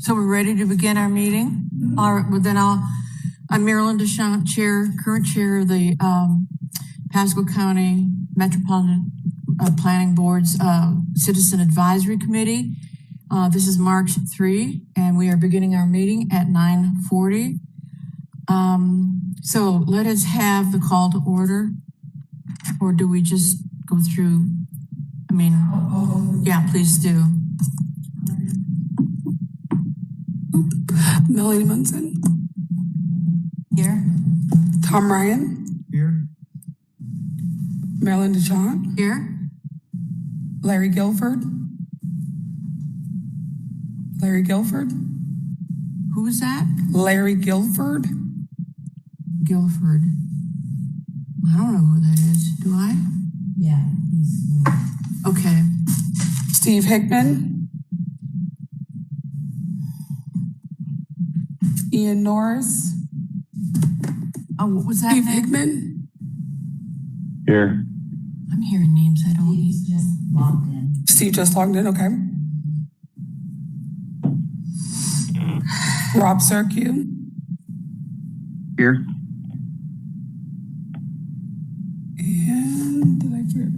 So we're ready to begin our meeting? All right, well then I'm Marilyn DeShant, current chair of the Pasco County Metropolitan Planning Board's Citizen Advisory Committee. This is March 3, and we are beginning our meeting at 9:40. So let us have the call to order, or do we just go through? Yeah, please do. Melanie Munson. Here. Tom Ryan. Here. Marilyn DeShant. Here. Larry Guilford. Larry Guilford. Who is that? Larry Guilford. Guilford. I don't know who that is. Do I? Yeah. Okay. Steve Hickman. Ian Norris. Oh, what was that Steve name? Hickman. Here. I'm hearing names I don't. He's just logged in. Steve just logged in, okay. Rob Serkiu. Here. And did I forget?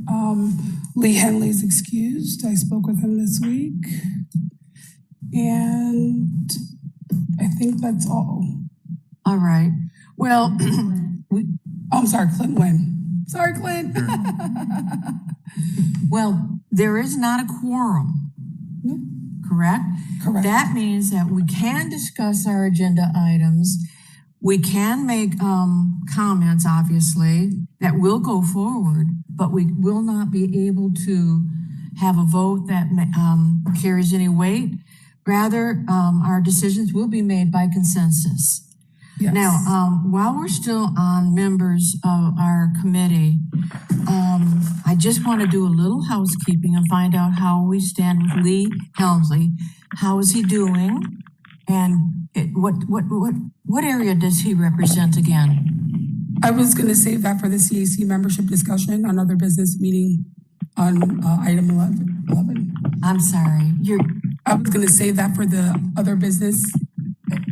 Lee Henley's excused. I spoke with him this week. And I think that's all. All right. Well, I'm sorry, Clint Wynn. Sorry, Clint. well, there is not a quorum. Nope. Correct? Correct. That means that we can discuss our agenda items. We can make comments, obviously, that will go forward, but we will not be able to have a vote that carries any weight. Rather, our decisions will be made by consensus. Yes. Now, while we're still on members of our committee, I just want to do a little housekeeping and find out how we stand with Lee Helmsley. How is he doing? And what area does he represent again? I was going to save that for the CAC membership discussion on other business meeting on item 11. I'm sorry. I was going to save that for the other business.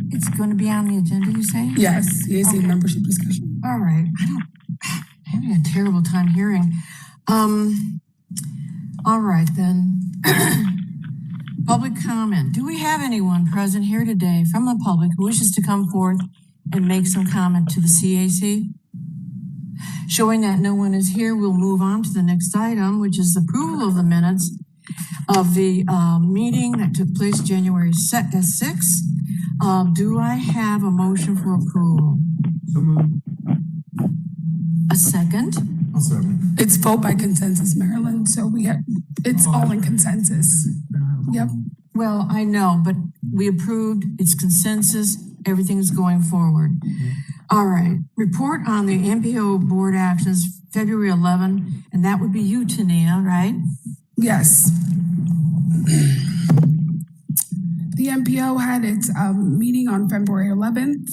It's going to be on the agenda, you say? Yes, CAC Okay. membership discussion. All right. I'm having a terrible time hearing. All right, then. Public comment. Do we have anyone present here today from the public who wishes to come forth and make some comment to the CAC? Showing that no one is here, we'll move on to the next item, which is approval of the minutes of the meeting that took place January 6th. Do I have a motion for approval? So moved. A second? I'll second. It's vote by consensus, Maryland. So it's all in consensus. Yep. Well, I know, but we approved, it's consensus, everything's going forward. All right, report on the MPO board actions, February 11, and that would be you, Tania, right? Yes. The MPO had its meeting on February 11th.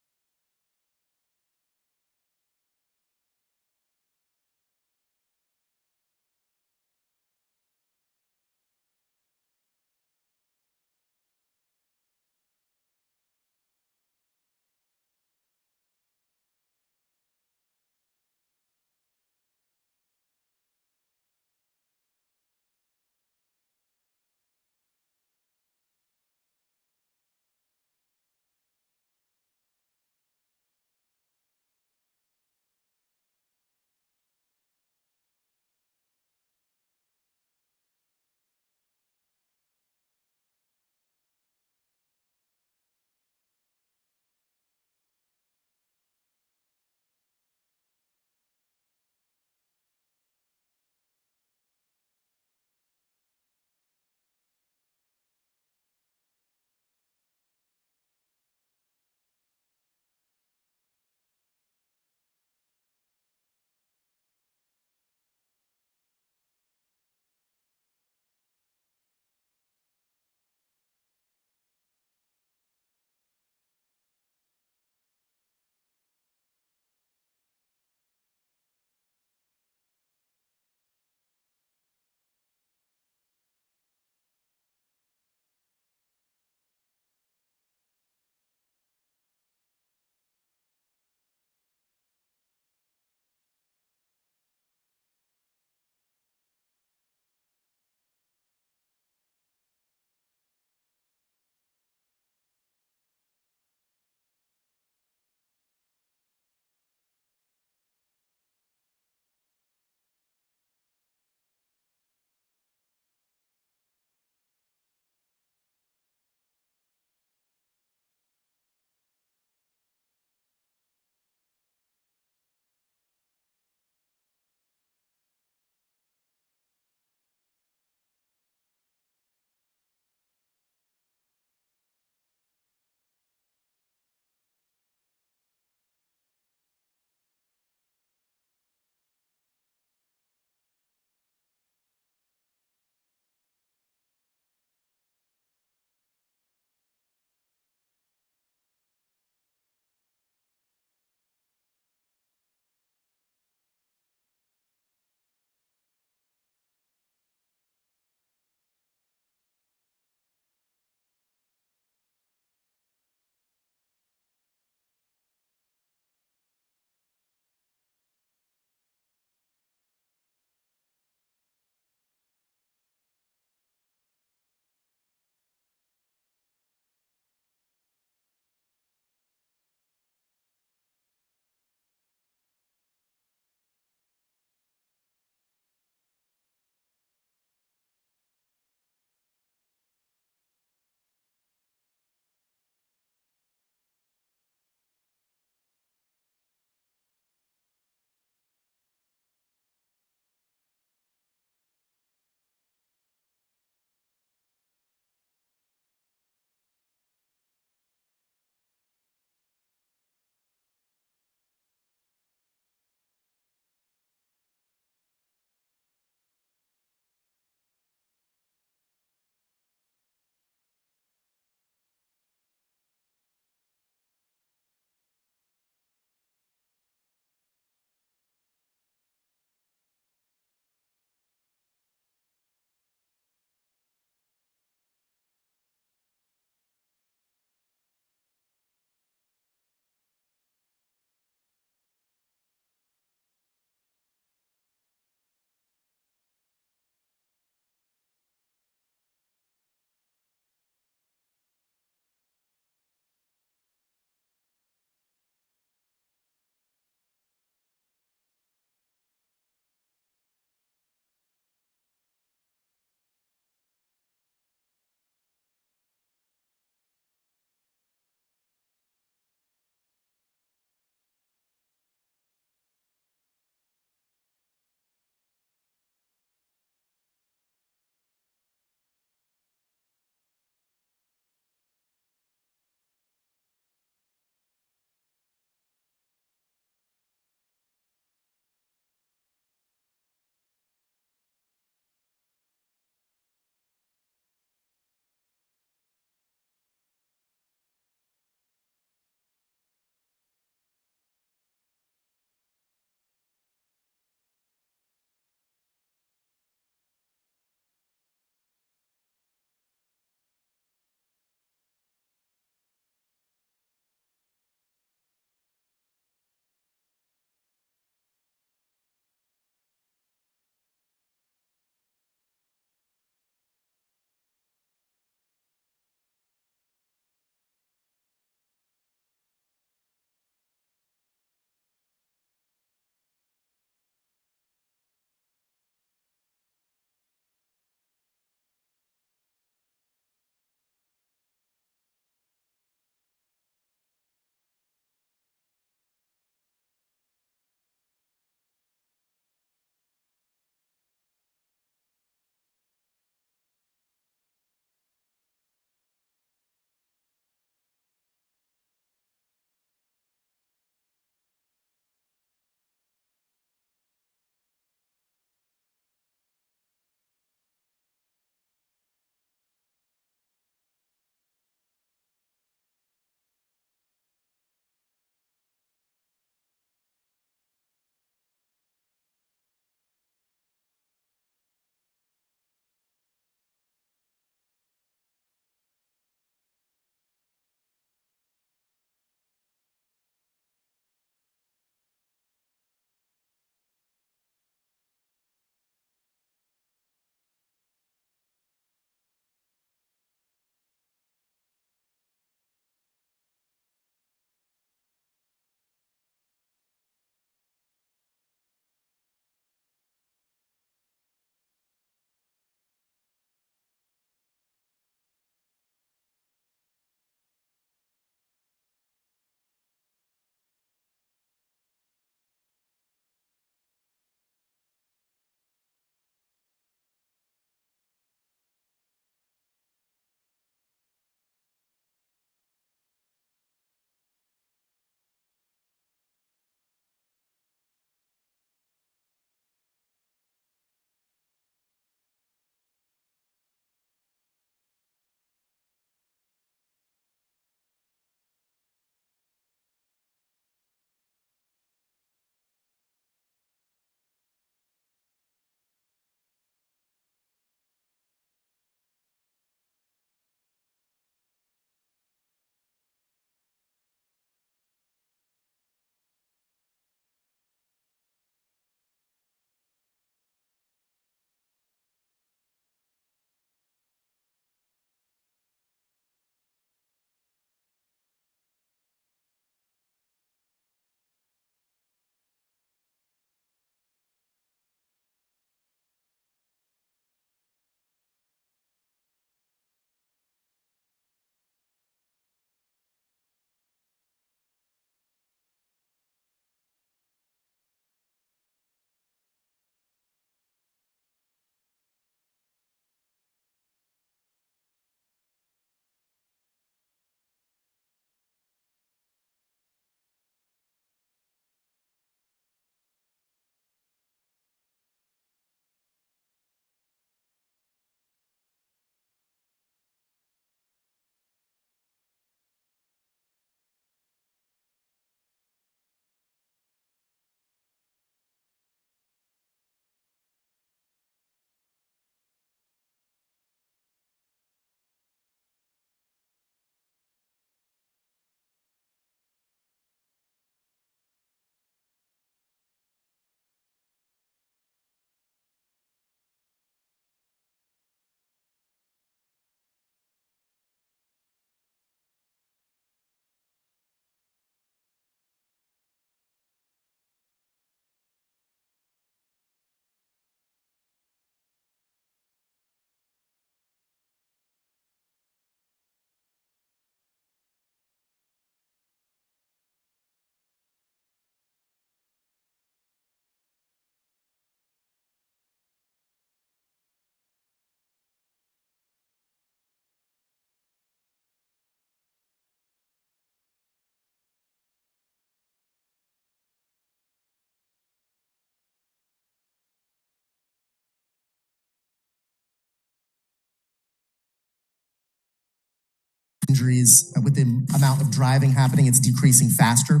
injuries with the amount of driving happening, it's decreasing faster,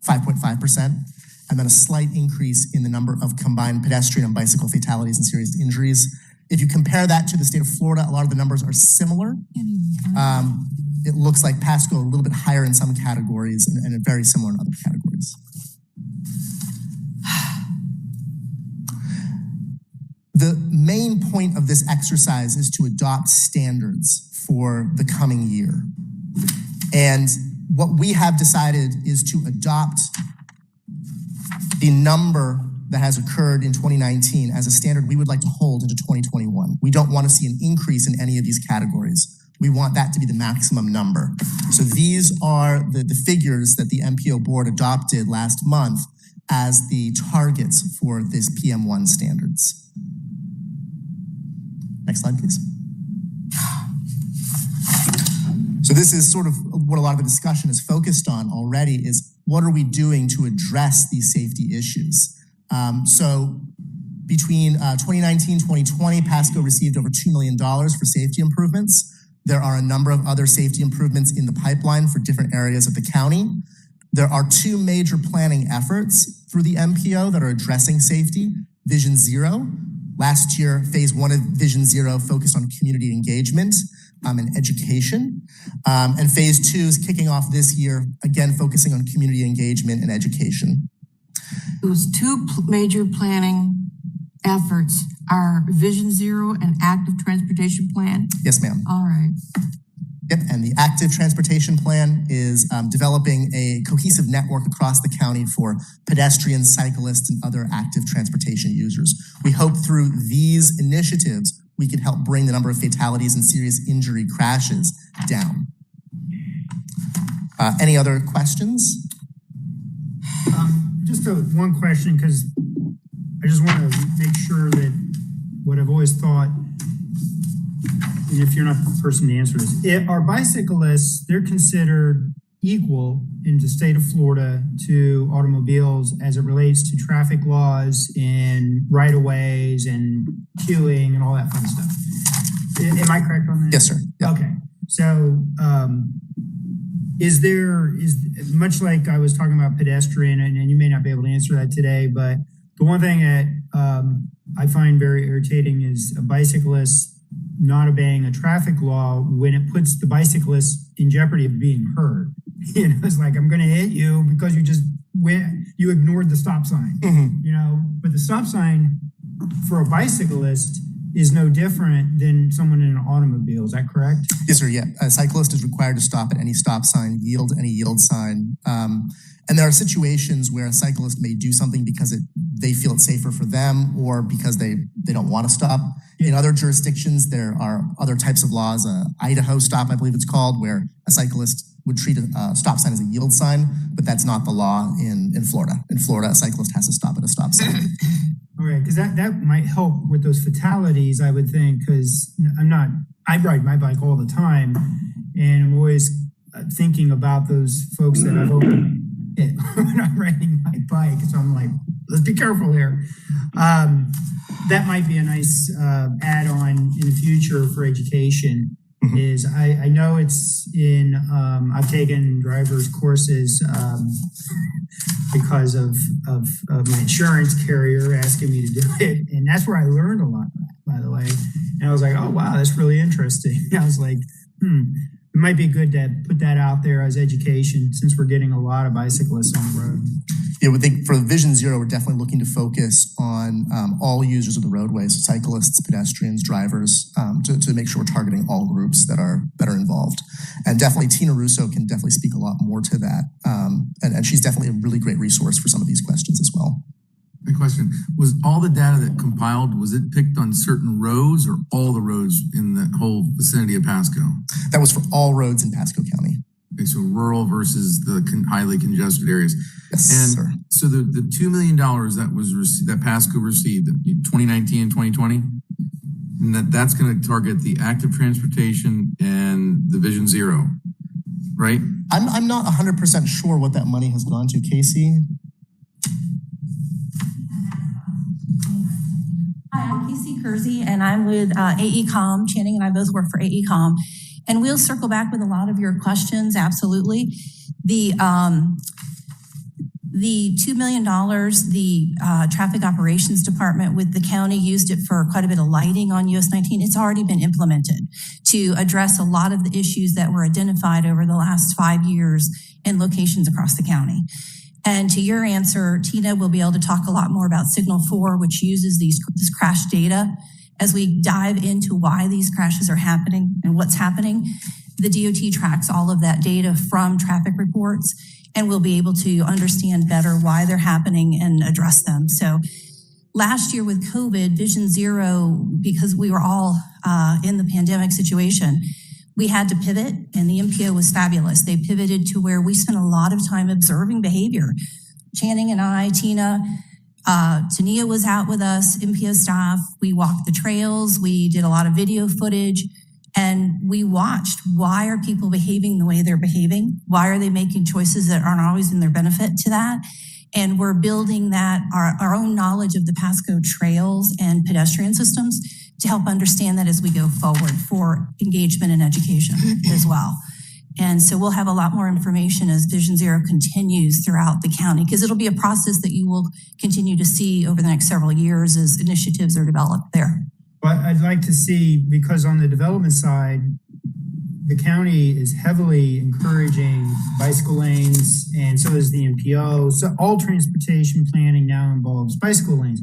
5.5%. And then a slight increase in the number of combined pedestrian and bicycle fatalities and serious injuries. If you compare that to the state of Florida, a lot of the numbers are similar. It looks like Pasco a little bit higher in some categories and very similar in other categories. The main point of this exercise is to adopt standards for the coming year. And what we have decided is to adopt the number that has occurred in 2019 as a standard we would like to hold into 2021. We don't want to see an increase in any of these categories. We want that to be the maximum number. So these are the figures that the MPO board adopted last month as the targets for this PM1 standards. Next slide, please. So this is sort of what a lot of the discussion is focused on already, is what are we doing to address these safety issues? So between 2019, 2020, Pasco received over $2 million for safety improvements. There are a number of other safety improvements in the pipeline for different areas of the county. There are two major planning efforts through the MPO that are addressing safety. Vision Zero. Last year, phase one of Vision Zero focused on community engagement and education. And phase two is kicking off this year, again, focusing on community engagement and education. Those two major planning efforts are Vision Zero and Active Transportation Plan? Yes, ma'am. All right. Yep, and the Active Transportation Plan is developing a cohesive network across the county for pedestrians, cyclists, and other active transportation users. We hope through these initiatives, we can help bring the number of fatalities and serious injury crashes down. Any other questions? Just one question, because I just want to make sure that what I've always thought, and if you're not the person to answer this, are bicyclists, they're considered equal in the state of Florida to automobiles as it relates to traffic laws and right-of-ways and queuing and all that fun stuff. Am I correct on that? Yes, sir. Yep. Okay. So is much like I was talking about pedestrian, and you may not be able to answer that today, but the one thing that I find very irritating is a bicyclist not obeying a traffic law when it puts the bicyclist in jeopardy of being hurt. You know, it's like, I'm going to hit you because you ignored the stop sign. Mm-hmm. You know, but the stop sign for a bicyclist is no different than someone in an automobile. Is that correct? Yes, sir. Yeah. A cyclist is required to stop at any stop sign, yield any yield sign. And there are situations where a cyclist may do something because they feel it's safer for them or because they don't want to stop. In other jurisdictions, there are other types of laws, Idaho stop, I believe it's called, where a cyclist would treat a stop sign as a yield sign, but that's not the law in Florida. In Florida, a cyclip has to stop at a stop sign. Okay, because that might help with those fatalities, I would think, because I ride my bike all the time, and I'm always thinking about those folks that I've opened it when I'm riding my bike. So I'm like, let's be careful here. That might be a nice add-on in the future for education. Mm-hmm. Is I know it's in, I've taken driver's courses because of my insurance carrier asking me to do it. And that's where I learned a lot, by the way. And I was like, oh, wow, that's really interesting. I was like, it might be good to put that out there as education since we're getting a lot of bicyclists on the road. Yeah, we think for Vision Zero, we're definitely looking to focus on all users of the roadways, cyclists, pedestrians, drivers, to make sure we're targeting all groups that are involved. And definitely Tina Russo can definitely speak a lot more to that. And she's definitely a really great resource for some of these questions as well. Good question. Was all the data that compiled, was it picked on certain roads or all the roads in the whole vicinity of Pasco? That was for all roads in Pasco County. Okay, so rural versus the highly congested areas. Yes, and sir. So the $2 million that Pasco received in 2019 and 2020, and that's going to target the active transportation and the Vision Zero, right? I'm not 100% sure what that money has gone to, Casey. Hi, I'm Casey Kersey, and I'm with AECom. Channing and I both work for AECom. And we'll circle back with a lot of your questions, absolutely. The $2 million, the Traffic Operations Department with the county used it for quite a bit of lighting on US 19. It's already been implemented to address a lot of the issues that were identified over the last 5 years in locations across the county. And to your answer, Tina will be able to talk a lot more about Signal 4, which uses this crash data. As we dive into why these crashes are happening and what's happening, the DOT tracks all of that data from traffic reports, and we'll be able to understand better why they're happening and address them. So last year with COVID, Vision Zero, because we were all in the pandemic situation, we had to pivot, and the MPO was fabulous. They pivoted to where we spent a lot of time observing behavior. Channing and I, Tina, Tania was out with us, MPO staff. We walked the trails. We did a lot of video footage. And we watched, why are people behaving the way they're behaving? Why are they making choices that aren't always in their benefit to that? And we're building that, our own knowledge of the Pasco trails and pedestrian systems to help understand that as we go forward for engagement and education as well. And so we'll have a lot more information as Vision Zero continues throughout the county, because it'll be a process that you will continue to see over the next several years as initiatives are developed there. But I'd like to see, because on the development side, the county is heavily encouraging bicycle lanes, and so is the MPO. So all transportation planning now involves bicycle lanes.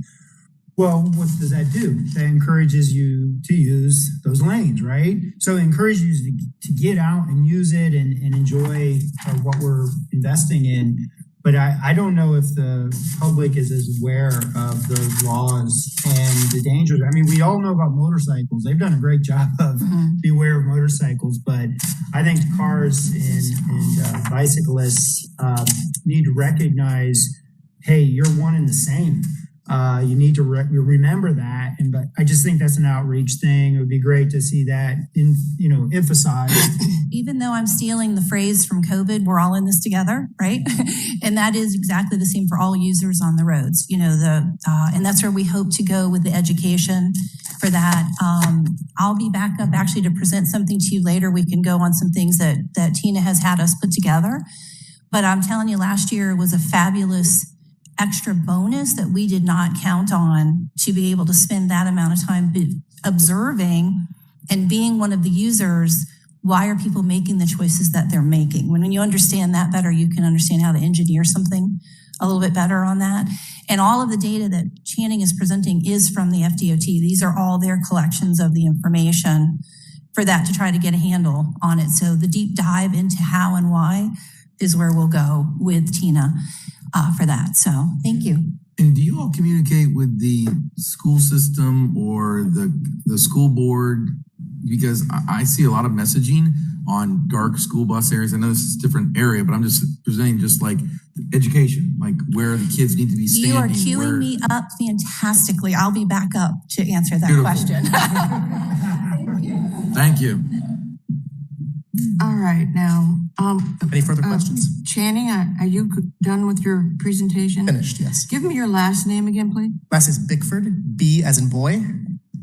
Well, what does that do? That encourages you to use those lanes, right? So it encourages you to get out and use it and enjoy what we're investing in. But I don't know if the public is as aware of those laws and the dangers. I mean, we all know about motorcycles. They've done a great job of be aware of motorcycles, but I think cars and bicyclists need to recognize, hey, you're one and the same. You need to remember that. But I just think that's an outreach thing. It would be great to see that emphasized. Even though I'm stealing the phrase from COVID, we're all in this together, right? And that is exactly the same for all users on the roads. And that's where we hope to go with the education for that. I'll be back up actually to present something to you later. We can go on some things that Tina has had us put together. But I'm telling you, last year was a fabulous extra bonus that we did not count on, to be able to spend that amount of time observing and being one of the users. Why are people making the choices that they're making? When you understand that better, you can understand how to engineer something a little bit better on that. And all of the data that Channing is presenting is from the FDOT. These are all their collections of the information for that, to try to get a handle on it. So the deep dive into how and why is where we'll go with Tina for that. So thank you. And do you all communicate with the school system or the school board? Because I see a lot of messaging on dark school bus areas. I know this is a different area, but I'm just presenting just like education, like where the kids need to be standing. You are queuing me up fantastically. I'll be back up to answer that question. Thank you. All right, now, Any further questions? Channing, are you done with your presentation? Finished, yes. Give me your last name again, please. Last is Bickford, B as in boy,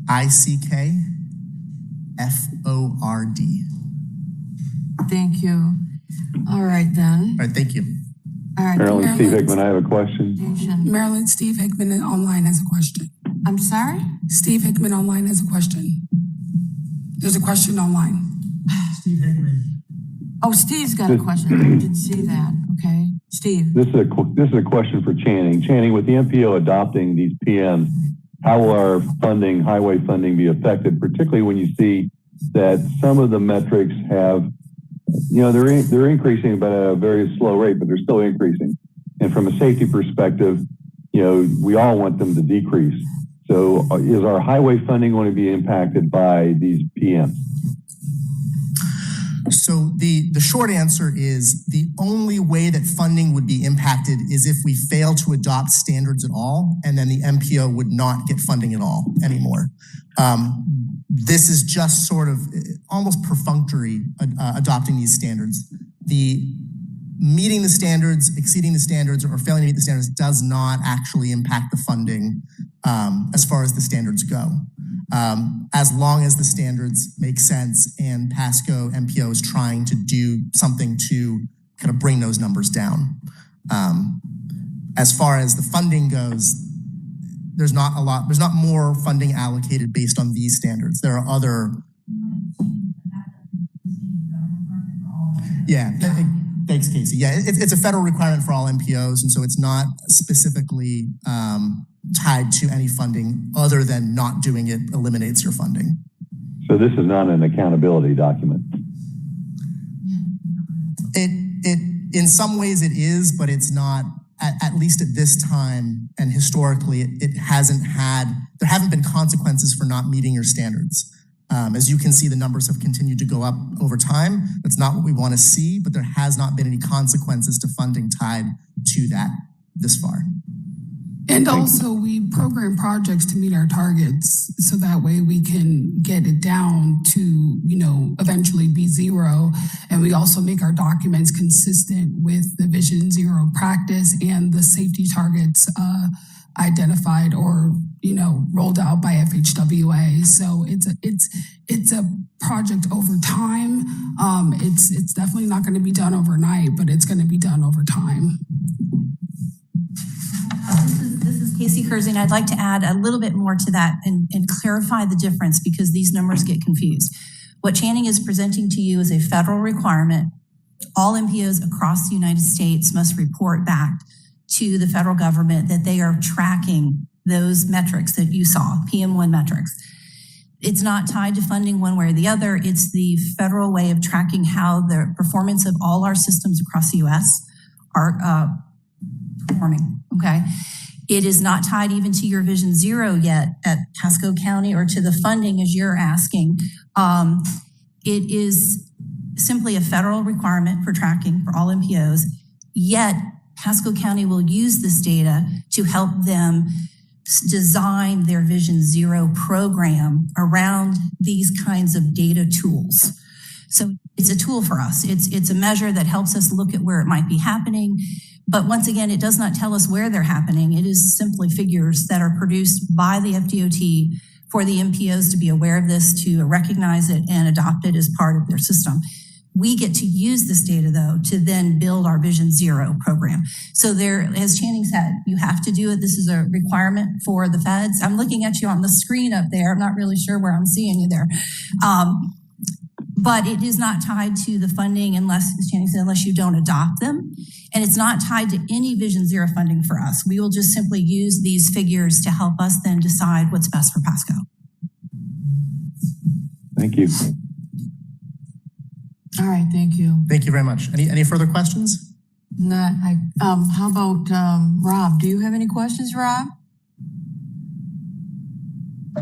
ICKFORD. Thank you. All right, then. All right, thank you. All right. Marilyn, Steve Hickman, I have a question. Marilyn, Steve Hickman online has a question. I'm sorry? Steve Hickman online has a question. There's a question online. Steve Hickman. Oh, Steve's got a question. I didn't see that. Okay, Steve. This is a question for Channing. Channing, with the MPO adopting these PMs, how will our funding, highway funding, be affected, particularly when you see that some of the metrics have, they're increasing but at a very slow rate, but they're still increasing. And from a safety perspective, we all want them to decrease. So is our highway funding going to be impacted by these PMs? So the short answer is the only way that funding would be impacted is if we fail to adopt standards at all, and then the MPO would not get funding at all anymore. This is just sort of almost perfunctory adopting these standards. The meeting the standards, exceeding the standards, or failing to meet the standards does not actually impact the funding as far as the standards go. as long as the standards make sense and Pasco MPO is trying to do something to kind of bring those numbers down. As far as the funding goes, there's not more funding allocated based on these standards. There are other. Yeah, thanks, Casey. Yeah, it's a federal requirement for all MPOs, and so it's not specifically tied to any funding other than not doing it eliminates your funding. So this is not an accountability document. It in some ways it is, but it's not. At least at this time and historically, there haven't been consequences for not meeting your standards. As you can see, the numbers have continued to go up over time. That's not what we want to see, but there has not been any consequences to funding tied to that this far. And also we program projects to meet our targets so that way we can get it down to, eventually be zero. And we also make our documents consistent with the Vision Zero practice and the safety targets identified or, rolled out by FHWA. So it's a project over time. It's definitely not going to be done overnight, but it's going to be done over time. This is Casey Kersing. I'd like to add a little bit more to that and clarify the difference because these numbers get confused. What Channing is presenting to you is a federal requirement. All MPOs across the United States must report back to the federal government that they are tracking those metrics that you saw, PM1 metrics. It's not tied to funding one way or the other. It's the federal way of tracking how the performance of all our systems across the U.S. are performing, okay? It is not tied even to your Vision Zero yet at Pasco County or to the funding as you're asking. It is simply a federal requirement for tracking for all MPOs, yet Pasco County will use this data to help them design their Vision Zero program around these kinds of data tools. So it's a tool for us. It's a measure that helps us look at where it might be happening. But once again, it does not tell us where they're happening. It is simply figures that are produced by the FDOT for the MPOs to be aware of this, to recognize it and adopt it as part of their system. We get to use this data, though, to then build our Vision Zero program. So there, as Channing said, you have to do it. This is a requirement for the feds. I'm looking at you on the screen up there. I'm not really sure where I'm seeing you there. But it is not tied to the funding unless, as Channing said, unless you don't adopt them. And it's not tied to any Vision Zero funding for us. We will just simply use these figures to help us then decide what's best for Pasco. Thank you. All right, thank you. Thank you very much. Any further questions? Not, how about, Rob? Do you have any questions, Rob?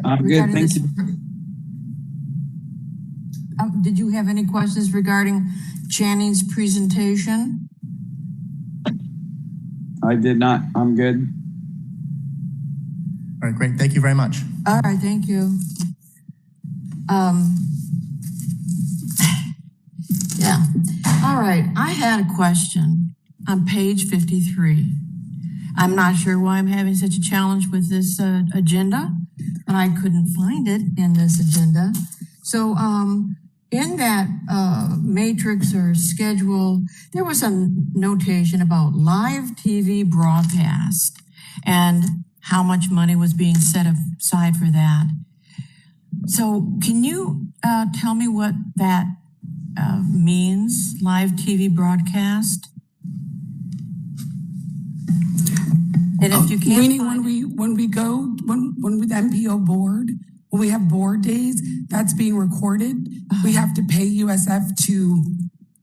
I'm good, thank you. Did you have any questions regarding Channing's presentation? I did not. I'm good. All right, great. Thank you very much. All right, thank you. Yeah. All right, I had a question on page 53. I'm not sure why I'm having such a challenge with this agenda, but I couldn't find it in this agenda. So, in that matrix or schedule, there was a notation about live TV broadcast and how much money was being set aside for that. So can you tell me what that means, live TV broadcast? And if you can't Meaning when we go with MPO board, when we have board days, that's being recorded. We have to pay USF to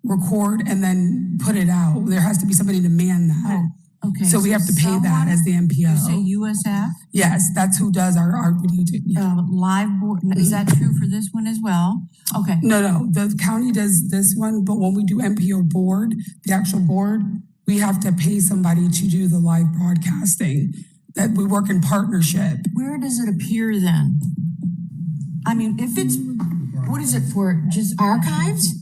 record and then put it out. There has to be somebody to man that. Oh, okay. So we have to pay that as the MPO. You say USF? Yes, that's who does our video tape. Yeah. Live board, is that true for this one as well? Okay. No, the county does this one, but when we do MPO board, the actual board, we have to pay somebody to do the live broadcasting. That we work in partnership. Where does it appear then? I mean, if it's, what is it for, just archives?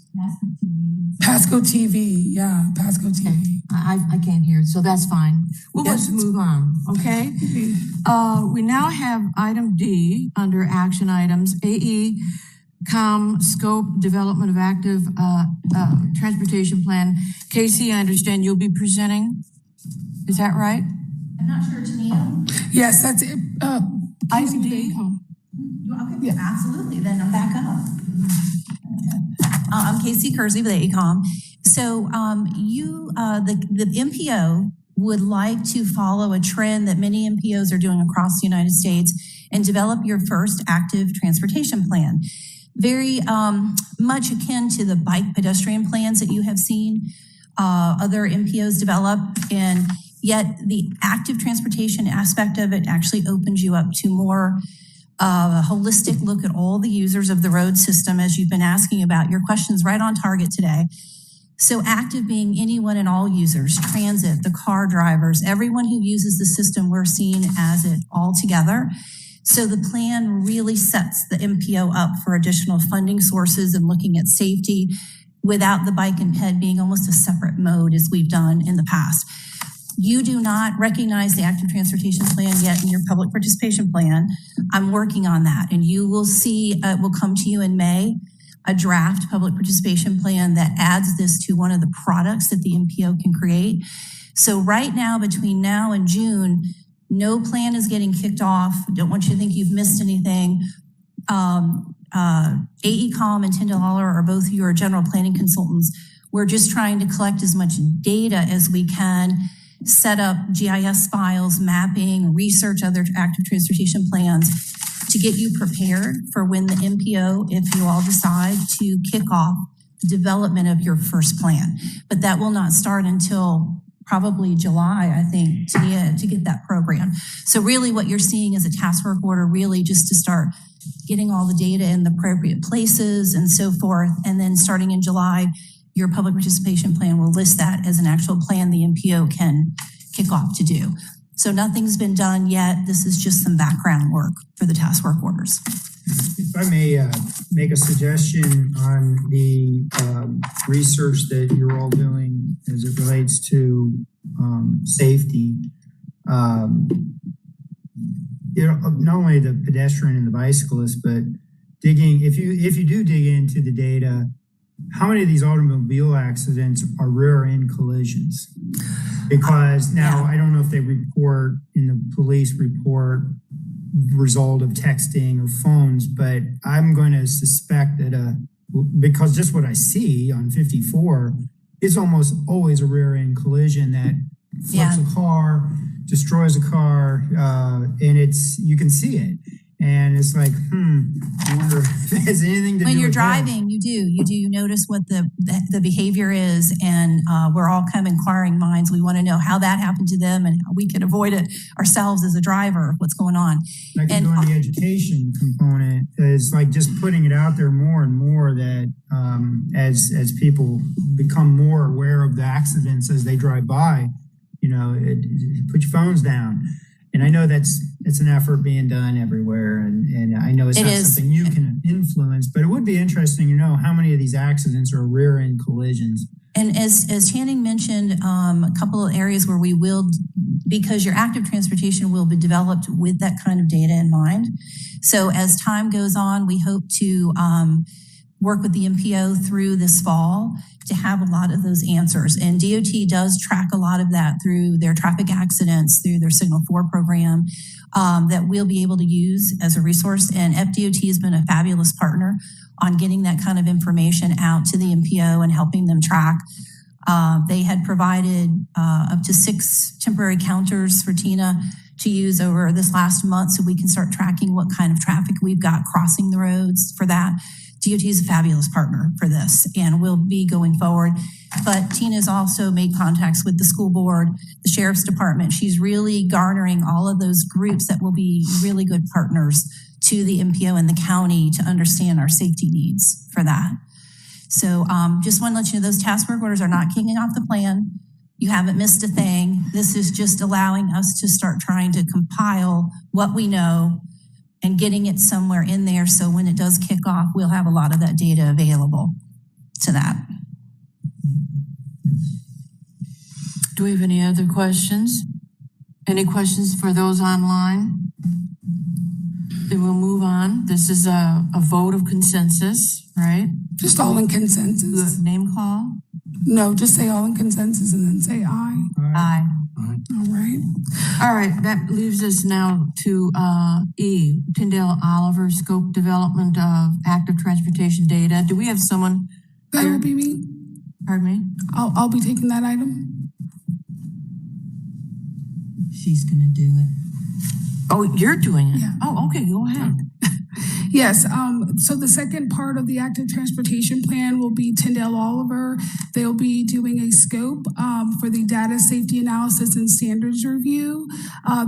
Pasco TV, yeah, Pasco TV. I can't hear it, so that's fine. We'll Yes, just move on, okay? We now have item D under action items, AE scope development of active transportation plan. Casey, I understand you'll be presenting. Is that right? I'm not sure, Tania. Yes, that's it. Item D. Okay, Yeah. absolutely. Then I'm back up. I'm Casey Kersey with AECOM. So the MPO would like to follow a trend that many MPOs are doing across the United States and develop your first active transportation plan. Very much akin to the bike pedestrian plans that you have seen other MPOs develop, and yet the active transportation aspect of it actually opens you up to more a holistic look at all the users of the road system, as you've been asking about. Your question's right on target today. So active being anyone and all users, transit, the car drivers, everyone who uses the system, we're seeing as it all together. So the plan really sets the MPO up for additional funding sources and looking at safety without the bike and ped being almost a separate mode as we've done in the past. You do not recognize the active transportation plan yet in your public participation plan. I'm working on that, and you will see, it will come to you in May, a draft public participation plan that adds this to one of the products that the MPO can create. So right now, between now and June, no plan is getting kicked off. Don't want you to think you've missed anything. AECOM and Tyndall Holler are both your general planning consultants. We're just trying to collect as much data as we can, set up GIS files, mapping, research other active transportation plans to get you prepared for when the MPO, if you all decide to kick off the development of your first plan. But that will not start until probably July, I think, to get that program. So really what you're seeing is a task work order, really just to start getting all the data in the appropriate places and so forth. And then starting in July, your public participation plan will list that as an actual plan the MPO can kick off to do. So nothing's been done yet. This is just some background work for the task work orders. If I may make a suggestion on the research that you're all doing as it relates to safety, not only the pedestrian and the bicyclist, but digging, if you do dig into the data, how many of these automobile accidents are rear end collisions? Because now I don't know if they report in the police report result of texting or phones, but I'm going to suspect that because just what I see on 54 is almost always a rear end collision that flips a car, destroys a car, and you can see it. And it's like, I wonder if it has anything to do with when you're driving, you notice what the behavior is, and we're all kind of inquiring minds. We want to know how that happened to them and how we can avoid it ourselves as a driver, what's going on. That can go in the education component is like just putting it out there more and more that as people become more aware of the accidents as they drive by, put your phones down. And I know it's an effort being done everywhere, and I know it's not something you can influence, but it would be interesting to know how many of these accidents are rear end collisions. And as Channing mentioned, a couple of areas where we will, because your active transportation will be developed with that kind of data in mind. So as time goes on, we hope to work with the MPO through this fall to have a lot of those answers. And DOT does track a lot of that through their traffic accidents, through their Signal 4 program that we'll be able to use as a resource. And FDOT has been a fabulous partner on getting that kind of information out to the MPO and helping them track. They had provided up to 6 temporary counters for Tina to use over this last month so we can start tracking what kind of traffic we've got crossing the roads for that. DOT is a fabulous partner for this and will be going forward. But Tina's also made contacts with the school board, the sheriff's department. She's really garnering all of those groups that will be really good partners to the MPO and the county to understand our safety needs for that. So just want to let you know those task work orders are not kicking off the plan. You haven't missed a thing. This is just allowing us to start trying to compile what we know and getting it somewhere in there so when it does kick off, we'll have a lot of that data available to that. Do we have any other questions? Any questions for those online? Then we'll move on. This is a vote of consensus, right? Just all in consensus. Name call? No, just say all in consensus and then say aye. Aye. All right. All right, that leaves us now to E, Tyndale Oliver Scope Development of Active Transportation Data. Do we have someone? That will be me. Pardon me? I'll be taking that item. She's gonna do it. Oh, you're doing it? Yeah. Oh, okay, go ahead. Yes, so the second part of the active transportation plan will be Tyndale Oliver. They'll be doing a scope for the data safety analysis and standards review.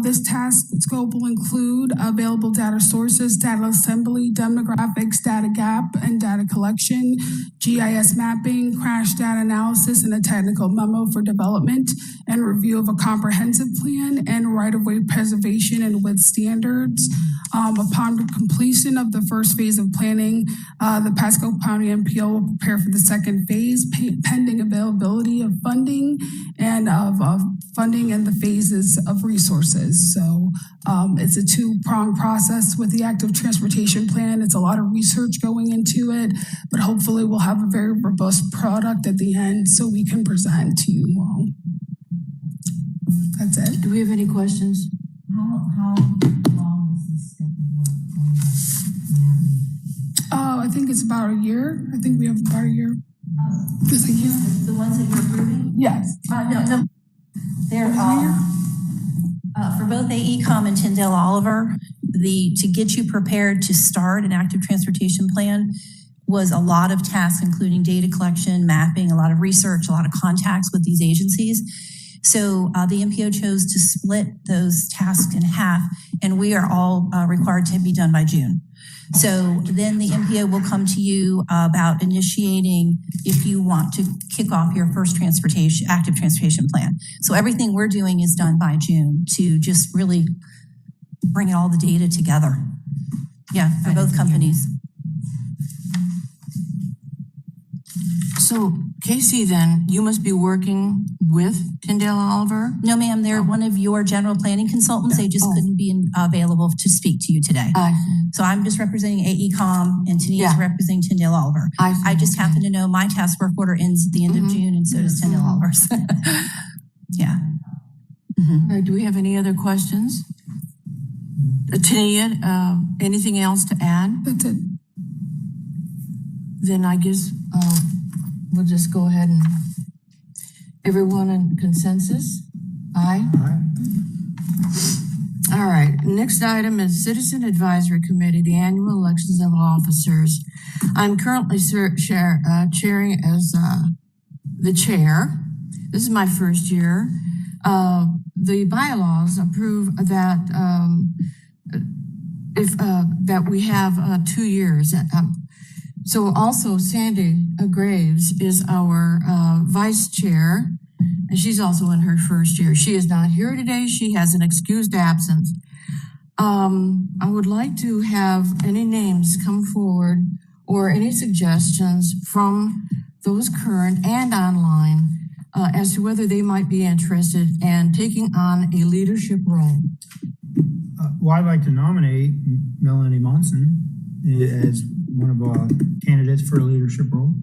This task scope will include available data sources, data assembly, demographics, data gap and data collection, GIS mapping, crash data analysis, and a technical memo for development and review of a comprehensive plan and right-of-way preservation and width standards. Upon completion of the first phase of planning, the Pasco County MPO will prepare for the second phase, pending availability of funding and of funding and the phases of resources. So it's a two-pronged process with the active transportation plan. It's a lot of research going into it, but hopefully we'll have a very robust product at the end so we can present to you all. That's it. Do we have any questions? How long is this scope of work going on? I think it's about a year. I think we have about a year. Is a year? The ones that you're approving? Yes. No, they're for both AECom and Tyndale Oliver. To get you prepared to start an active transportation plan was a lot of tasks, including data collection, mapping, a lot of research, a lot of contacts with these agencies. So the MPO chose to split those tasks in half, and we are all required to be done by June. So then the MPO will come to you about initiating if you want to kick off your first active transportation plan. So everything we're doing is done by June to just really bring all the data together. Yeah, for both companies. So Casey, then you must be working with Tyndale Oliver? No, ma'am, they're one of your general planning consultants. They just couldn't be available to speak to you today. So I'm just representing AECom and Tania's representing Tyndale Oliver. I just happen to know my task work order ends at the end of June, and so does Tyndale Oliver's. Yeah. All right, do we have any other questions? Tania, anything else to add? That's it. Then I guess we'll just go ahead and everyone in consensus? Aye? All right, next item is Citizen Advisory Committee, the annual elections of officers. I'm currently chairing as the chair. This is my first year. The bylaws approve that that we have 2 years. So also Sandy Graves is our vice chair, and she's also in her first year. She is not here today. She has an excused absence. I would like to have any names come forward or any suggestions from those current and online as to whether they might be interested in taking on a leadership role. Well, I'd like to nominate Melanie Monson as one of our candidates for a leadership role.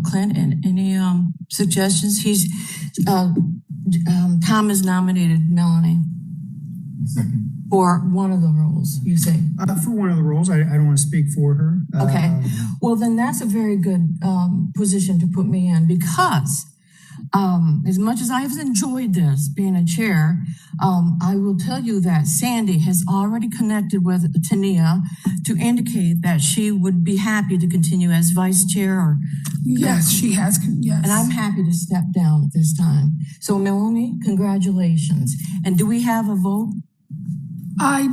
Clint, any suggestions? Tom has nominated Melanie. Second. For one of the roles, you say? For one of the roles, I don't want to speak for her. Okay, well then that's a very good position to put me in, because as much as I have enjoyed this, being a chair, I will tell you that Sandy has already connected with Tania to indicate that she would be happy to continue as vice chair. Or Yes, she has, yes. And I'm happy to step down at this time. So Melanie, congratulations. And do we have a vote? I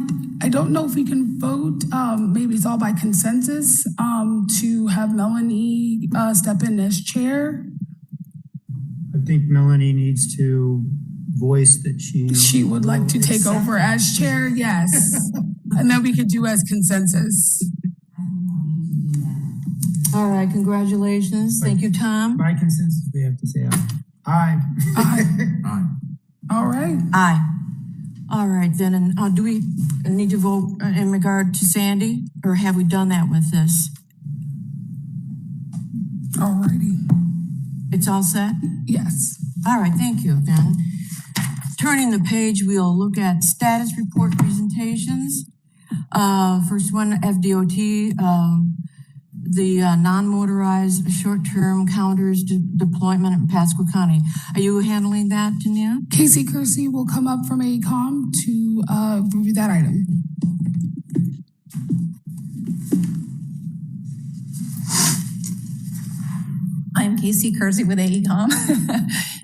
don't know if we can vote, maybe it's all by consensus, to have Melanie step in as chair. I think Melanie needs to voice that She would like to take over as chair, yes. And then we could do as consensus. All right, congratulations. Thank you, Tom. By consensus, we have to say aye. Aye. All right. Aye. All right, then, and do we need to vote in regard to Sandy, or have we done that with this? All righty. It's all set? Yes. All right, thank you, then. Turning the page, we'll look at status report presentations. First one, FDOT, the non-motorized short-term counters deployment in Pasco County. Are you handling that, Tania? Casey Kersey will come up from AECOM to review that item. I'm Casey Kersey with AECOM.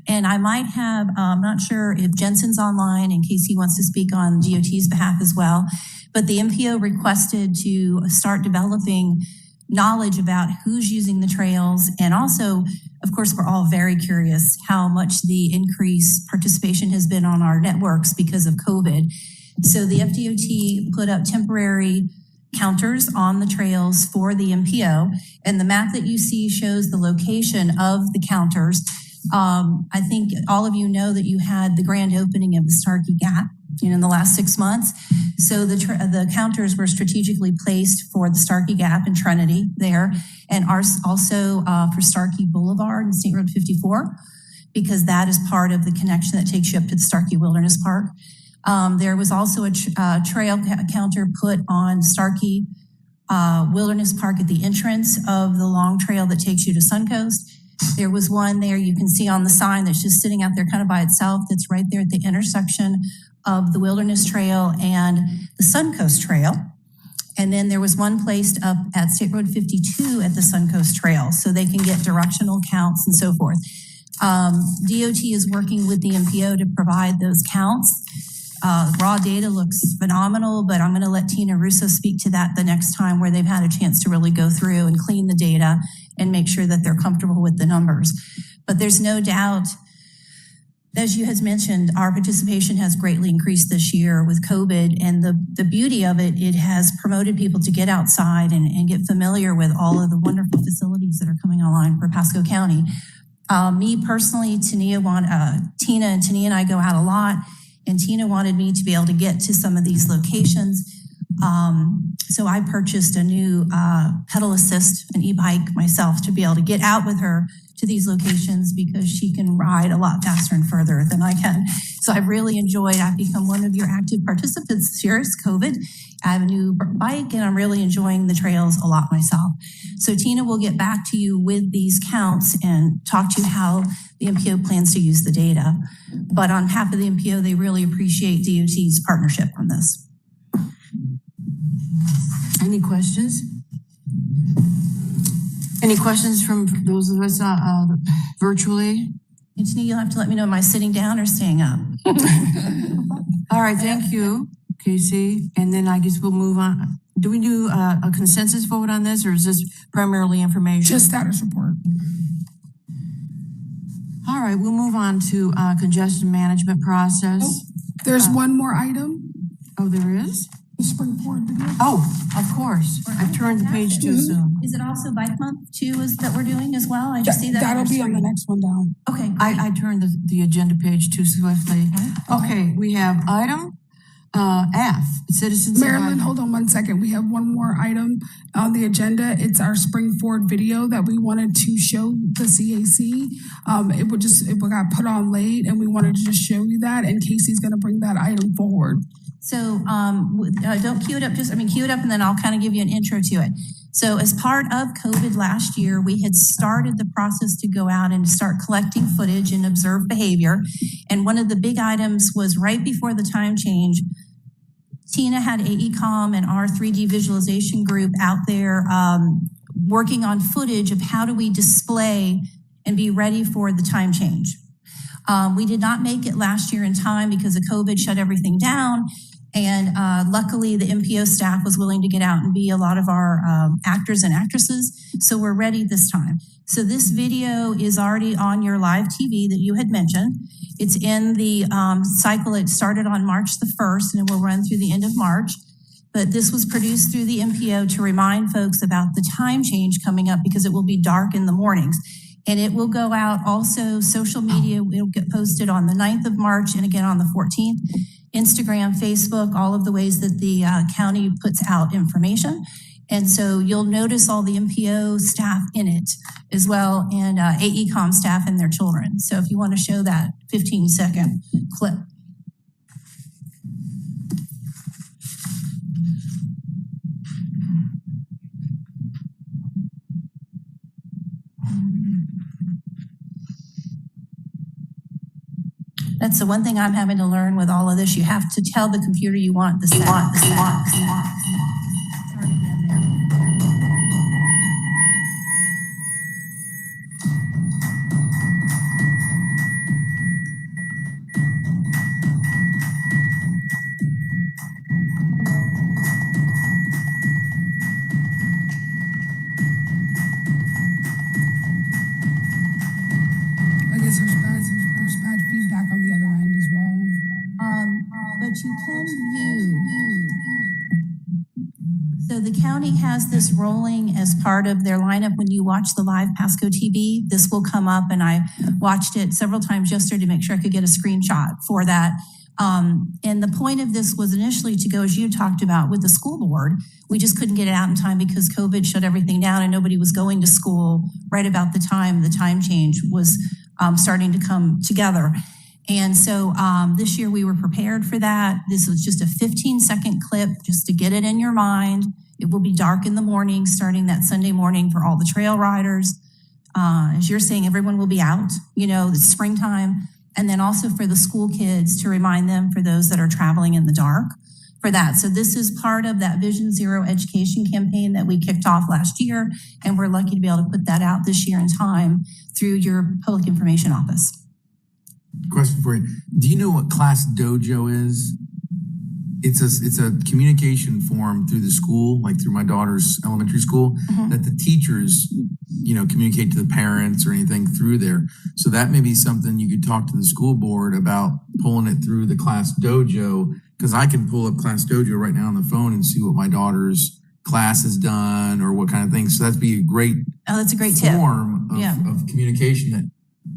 And I might have, I'm not sure if Jensen's online in case he wants to speak on DOT's behalf as well. But the MPO requested to start developing knowledge about who's using the trails. And also, of course, we're all very curious how much the increased participation has been on our networks because of COVID. So the FDOT put up temporary counters on the trails for the MPO. And the map that you see shows the location of the counters. I think all of you know that you had the grand opening of the Starkey Gap, in the last 6 months. So the counters were strategically placed for the Starkey Gap and Trinity there, and also for Starkey Boulevard and State Road 54, because that is part of the connection that takes you up to the Starkey Wilderness Park. There was also a trail counter put on Starkey Wilderness Park at the entrance of the long trail that takes you to Suncoast. There was one there you can see on the sign that's just sitting out there kind of by itself, that's right there at the intersection of the Wilderness Trail and the Suncoast Trail. And then there was one placed up at State Road 52 at the Suncoast Trail, so they can get directional counts and so forth. DOT is working with the MPO to provide those counts. Raw data looks phenomenal, but I'm going to let Tina Russo speak to that the next time, where they've had a chance to really go through and clean the data and make sure that they're comfortable with the numbers. But there's no doubt, as you had mentioned, our participation has greatly increased this year with COVID, and the beauty of it, it has promoted people to get outside and get familiar with all of the wonderful facilities that are coming online for Pasco County. Me personally, Tina and Tania and I go out a lot, and Tina wanted me to be able to get to some of these locations. So I purchased a new pedal assist, an e-bike myself, to be able to get out with her to these locations, because she can ride a lot faster and further than I can. So I've really enjoyed, I've become one of your active participants this year, it's COVID. I have a new bike and I'm really enjoying the trails a lot myself. So Tina will get back to you with these counts and talk to you how the MPO plans to use the data. But on behalf of the MPO, they really appreciate DOT's partnership on this. Any questions? Any questions from those of us virtually? Tina, you'll have to let me know, am I sitting down or staying up? All right, thank you, Casey. And then I guess we'll move on. Do we do a consensus vote on this, or is this primarily information? Just status report. All right, we'll move on to congestion management process. There's one more item. Oh, there is? The Springport video. Oh, of course. I turned the page too soon. Is it also Bike Month too that we're doing as well? I just see that. That'll be on the next one down. Okay. I turned the agenda page too swiftly. Okay, we have item F, citizens. Marilyn, hold on 1 second. We have one more item on the agenda. It's our Spring Forward video that we wanted to show the CAC. It got put on late, and we wanted to just show you that, and Casey's gonna bring that item forward. So don't cue it up, cue it up and then I'll kind of give you an intro to it. So as part of COVID last year, we had started the process to go out and start collecting footage and observe behavior. And one of the big items was right before the time change, Tina had AECOM and our 3D visualization group out there working on footage of how do we display and be ready for the time change. We did not make it last year in time because of COVID shut everything down. And luckily, the MPO staff was willing to get out and be a lot of our actors and actresses. So we're ready this time. So this video is already on your live TV that you had mentioned. It's in the cycle. It started on March the 1st and it will run through the end of March. but this was produced through the MPO to remind folks about the time change coming up because it will be dark in the mornings. And it will go out also social media. It'll get posted on the 9th of March and again on the 14th. Instagram, Facebook, all of the ways that the county puts out information. And so you'll notice all the MPO staff in it as well, and AECOM staff and their children. So if you want to show that 15-second clip. That's the one thing I'm having to learn with all of this. You have to tell the computer you want the Start again there. I guess there's bad feedback on the other end as well. But you can view. So the county has this rolling as part of their lineup. When you watch the live Pasco TV, this will come up, and I watched it several times yesterday to make sure I could get a screenshot for that. And the point of this was initially to go, as you talked about, with the school board. We just couldn't get it out in time because COVID shut everything down and nobody was going to school right about the time change was starting to come together. And so this year we were prepared for that. This was just a 15-second clip just to get it in your mind. It will be dark in the morning, starting that Sunday morning for all the trail riders. As you're saying, everyone will be out, it's springtime. And then also for the school kids to remind them, for those that are traveling in the dark, for that. So this is part of that Vision Zero education campaign that we kicked off last year. And we're lucky to be able to put that out this year in time through your public information office. Question for you. Do you know what Class Dojo is? It's a communication forum through the school, like through my daughter's elementary school, that the teachers, communicate to the parents or anything through there. So that may be something you could talk to the school board about, pulling it through the Class Dojo, because I can pull up Class Dojo right now on the phone and see what my daughter's class has done or what kind of things. So that'd be a great that's a great tip. Form of communication that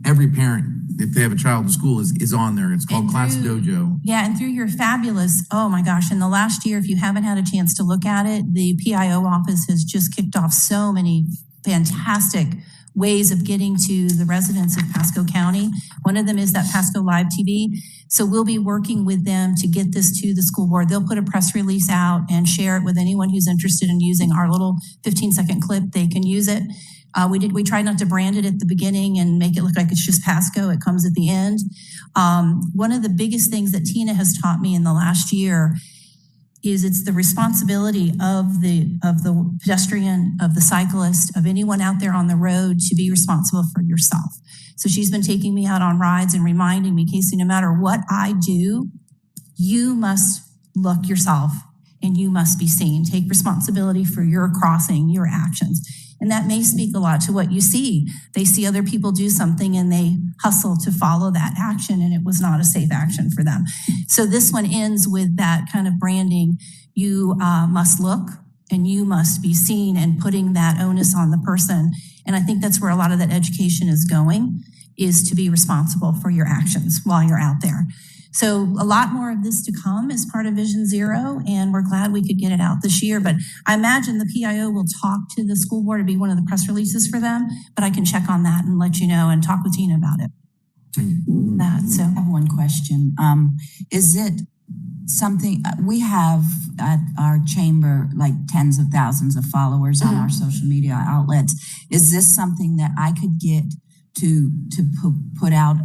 every parent, if they have a child in school, is on there. It's called Class Dojo. Yeah, and through your fabulous, oh my gosh, in the last year, if you haven't had a chance to look at it, the PIO office has just kicked off so many fantastic ways of getting to the residents of Pasco County. One of them is that Pasco Live TV. So we'll be working with them to get this to the school board. They'll put a press release out and share it with anyone who's interested in using our little 15-second clip. They can use it. We tried not to brand it at the beginning and make it look like it's just Pasco. It comes at the end. One of the biggest things that Tina has taught me in the last year is it's the responsibility of the pedestrian, of the cyclist, of anyone out there on the road to be responsible for yourself. So she's been taking me out on rides and reminding me, Casey, no matter what I do, you must look yourself and you must be seen. Take responsibility for your crossing, your actions. And that may speak a lot to what you see. They see other people do something and they hustle to follow that action, and it was not a safe action for them. So this one ends with that kind of branding. You must look and you must be seen, and putting that onus on the person. And I think that's where a lot of that education is going, is to be responsible for your actions while you're out there. So a lot more of this to come as part of Vision Zero, and we're glad we could get it out this year. But I imagine the PIO will talk to the school board to be one of the press releases for them, but I can check on that and let you know and talk with Tina about it. I have one question. Is it something, we have at our chamber like tens of thousands of followers on our social media outlets. Is this something that I could get to put out?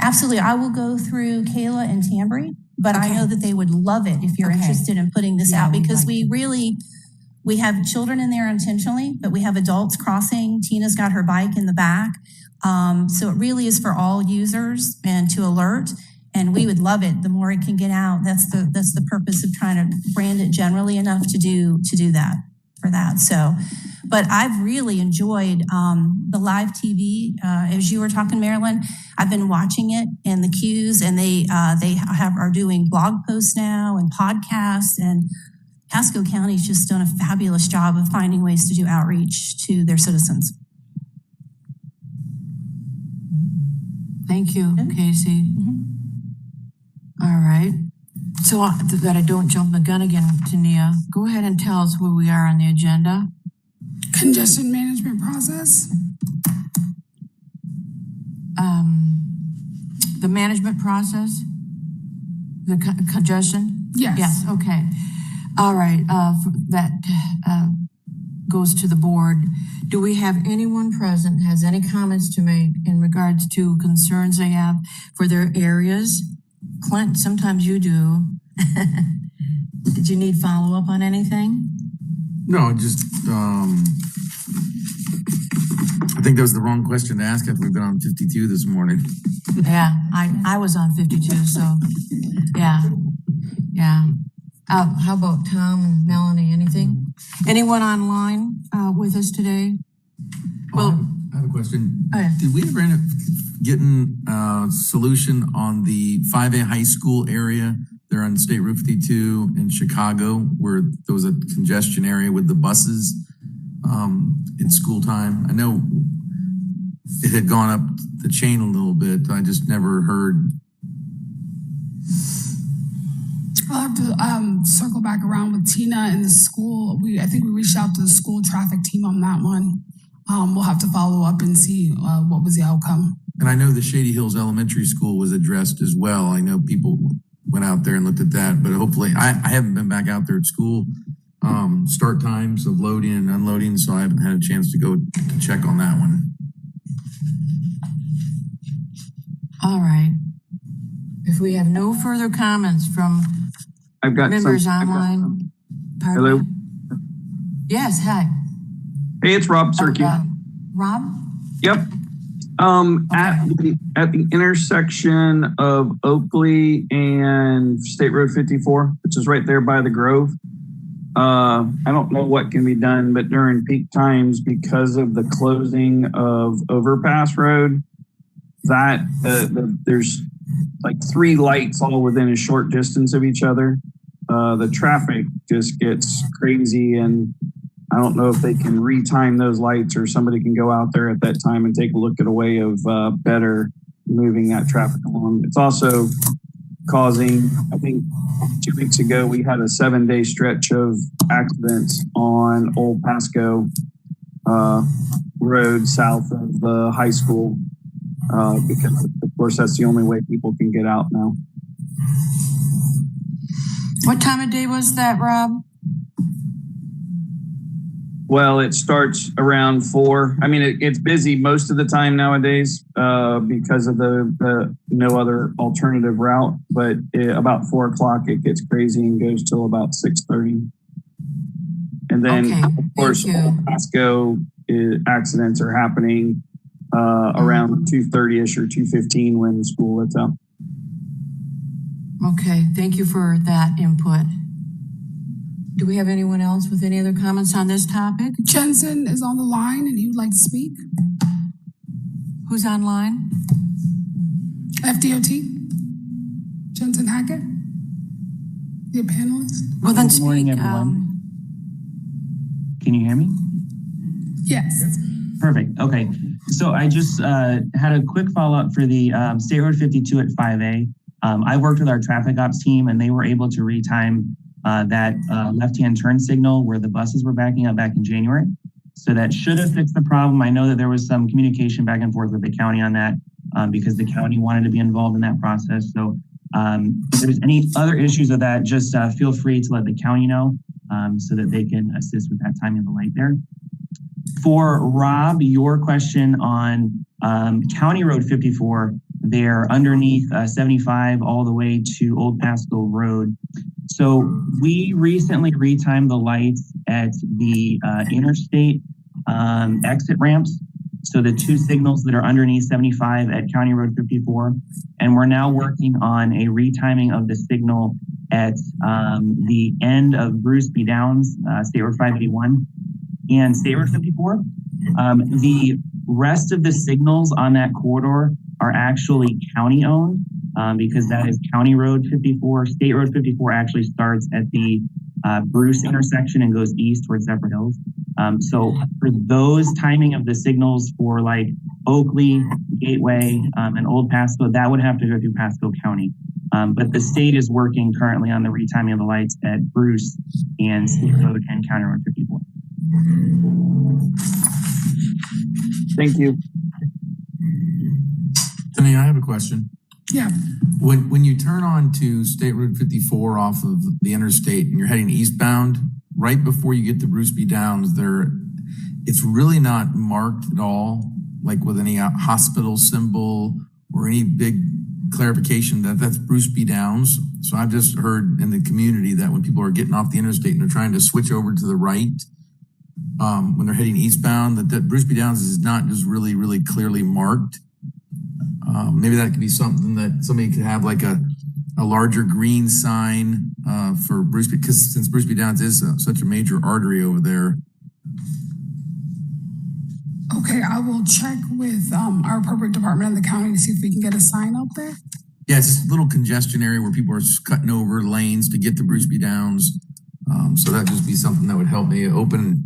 Absolutely. I will go through Kayla and Tambry, but I know that they would love it if you're interested in putting this out, because we have children in there intentionally, but we have adults crossing. Tina's got her bike in the back. So it really is for all users and to alert. And we would love it. The more it can get out, that's the purpose of trying to brand it generally enough to do that for that. So, But I've really enjoyed the live TV. As you were talking, Marilyn, I've been watching it in the queues, and they are doing blog posts now and podcasts, and Pasco County's just done a fabulous job of finding ways to do outreach to their citizens. Thank you, Casey. All right. So that I don't jump the gun again, Tania, go ahead and tell us where we are on the agenda. Congestion management process. The management process, the congestion? Yes. Yes, okay. All right, that goes to the board. Do we have anyone present has any comments to make in regards to concerns they have for their areas? Clint, sometimes you do. Did you need follow-up on anything? No, just, I think that was the wrong question to ask after we've been on 52 this morning. Yeah, I was on 52, so, yeah. How about Tom and Melanie, anything? Anyone online with us today? Well, I have a question. Oh, yeah. Did we ever end up getting a solution on the 5A high school area there on State Route 52 in Chicago, where there was a congestion area with the buses in school time? I know it had gone up the chain a little bit. I just never heard. I'll have to circle back around with Tina and the school. I think we reached out to the school traffic team on that one. We'll have to follow up and see what was the outcome. And I know the Shady Hills Elementary School was addressed as well. I know people went out there and looked at that, but hopefully I haven't been back out there at school. Start times of loading and unloading, so I haven't had a chance to go to check on that one. all right. If we have no further comments from I've got members some. online. Pardon Hello. me? Yes, hi. Hey, it's Rob Serkey. Rob? Yep. At the intersection of Oakley and State Road 54, which is right there by the Grove. I don't know what can be done, but during peak times, because of the closing of Overpass Road, that there's like 3 lights all within a short distance of each other. The traffic just gets crazy, and I don't know if they can retime those lights or somebody can go out there at that time and take a look at a way of better moving that traffic along. It's also causing, I think 2 weeks ago, we had a 7-day stretch of accidents on Old Pasco Road south of the high school because, of course, that's the only way people can get out now. What time of day was that, Rob? Well, it starts around 4. I mean, it's busy most of the time nowadays because of the no other alternative route. But about 4 o'clock, it gets crazy and goes till about 6:30. And then, Okay, of course, thank you. Pasco accidents are happening around 2:30ish or 2:15 when school lets out. Okay, thank you for that input. Do we have anyone else with any other comments on this topic? Jensen is on the line and he would like to speak. Who's online? FDOT. Jensen Hackett, the panelist. Well, then Good morning, speak. everyone. Can you hear me? Yes. Perfect. Okay. So I just had a quick follow-up for the State Road 52 at 5A. I worked with our traffic ops team, and they were able to retime that left-hand turn signal where the buses were backing up back in January. So that should have fixed the problem. I know that there was some communication back and forth with the county on that because the county wanted to be involved in that process. So if there's any other issues with that, just feel free to let the county know so that they can assist with that timing of the light there. For Rob, your question on County Road 54, there underneath 75 all the way to Old Pasco Road. So we recently retimed the lights at the interstate exit ramps. So the 2 signals that are underneath 75 at County Road 54. And we're now working on a retiming of the signal at the end of Bruce B. Downs, State Road 581. and State Road 54. The rest of the signals on that corridor are actually county owned because that is County Road 54. State Road 54 actually starts at the Bruce intersection and goes east towards Zephyr Hills. So for those timing of the signals for like Oakley, Gateway, and Old Pasco, that would have to go through Pasco County. But the state is working currently on the retiming of the lights at Bruce and State Road and County Road 54. Thank you. Tony, I have a question. Yeah. When you turn on to State Road 54 off of the interstate and you're heading eastbound, right before you get to Bruce B. Downs, it's really not marked at all, like with any hospital symbol or any big clarification that that's Bruce B. Downs. So I've just heard in the community that when people are getting off the interstate and they're trying to switch over to the right, when they're heading eastbound, that Bruce B. Downs is not just really, really clearly marked. Maybe that could be something that somebody could have like a larger green sign for Bruce B, because since Bruce B. Downs is such a major artery over there. Okay, I will check with our appropriate department in the county to see if we can get a sign up there. Yeah, it's just a little congestion area where people are cutting over lanes to get to Bruce B. Downs. So that'd just be something that would help me open,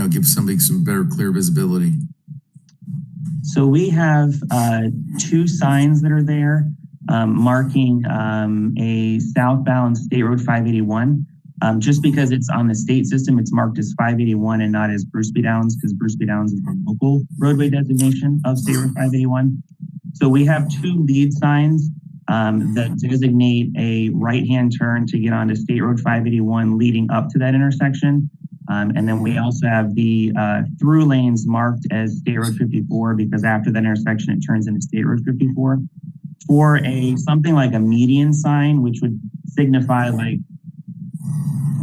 give somebody some better, clear visibility. So we have 2 signs that are there marking a southbound State Road 581. Just because it's on the state system, it's marked as 581 and not as Bruce B. Downs, because Bruce B. Downs is the local roadway designation of State Road 581. So we have 2 lead signs that designate a right-hand turn to get onto State Road 581 leading up to that intersection. And then we also have the through lanes marked as State Road 54 because after that intersection, it turns into State Road 54. For something like a median sign, which would signify like,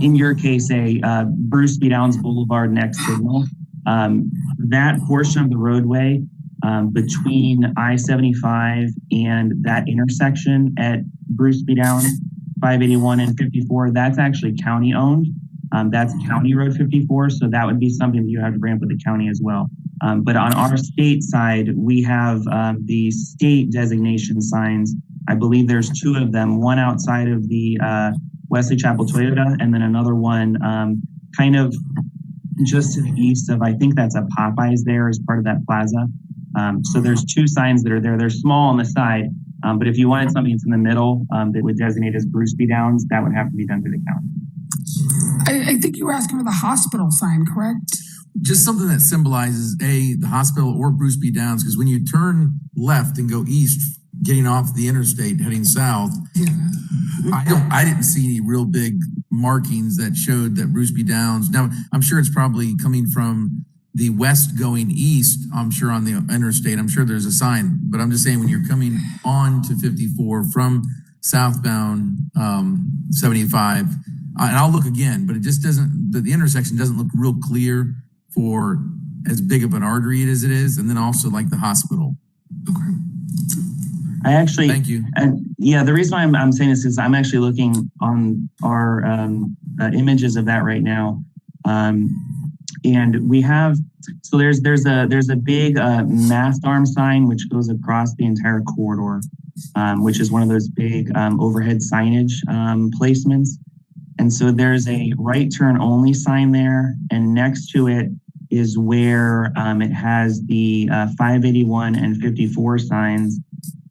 in your case, a Bruce B. Downs Boulevard next signal, that portion of the roadway between I-75 and that intersection at Bruce B. Downs 581 and 54, that's actually county owned. That's County Road 54, so that would be something that you have to bring up with the county as well. But on our state side, we have the state designation signs. I believe there's 2 of them, one outside of the Wesley Chapel Toyota, and then another one kind of just to the east of, I think that's a Popeyes there as part of that plaza. So there's 2 signs that are there. They're small on the side, but if you wanted something that's in the middle that would designate as Bruce B. Downs, that would have to be done through the county. I think you were asking for the hospital sign, correct? Just something that symbolizes the hospital or Bruce B. Downs, because when you turn left and go east, getting off the interstate, heading south, I didn't see any real big markings that showed that Bruce B. Downs. Now, I'm sure it's probably coming from the west going east. I'm sure on the interstate, I'm sure there's a sign, but I'm just saying when you're coming on to 54 from southbound 75, and I'll look again, but it just doesn't, the intersection doesn't look real clear for as big of an artery as it is. And then also like the hospital. Okay. I actually, thank you. Yeah, the reason why I'm saying this is I'm actually looking on our images of that right now. And we have, so there's a big mast arm sign which goes across the entire corridor, which is one of those big overhead signage placements. And so there's a right turn only sign there, and next to it is where it has the 581 and 54 signs.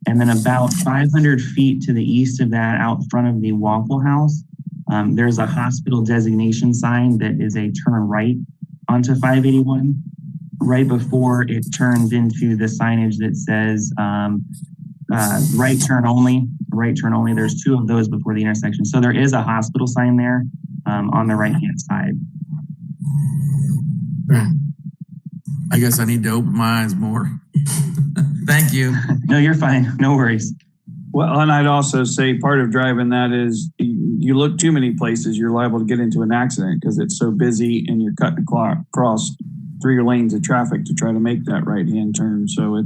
And then about 500 feet to the east of that, out front of the Waffle House, there's a hospital designation sign that is a turn right onto 581, right before it turns into the signage that says right turn only, right turn only. There's 2 of those before the intersection. So there is a hospital sign there on the right-hand side. I guess I need to open my eyes more. Thank you. No, you're fine. No worries. Well, and I'd also say part of driving that is you look too many places, you're liable to get into an accident because it's so busy and you're cutting across 3 lanes of traffic to try to make that right-hand turn. So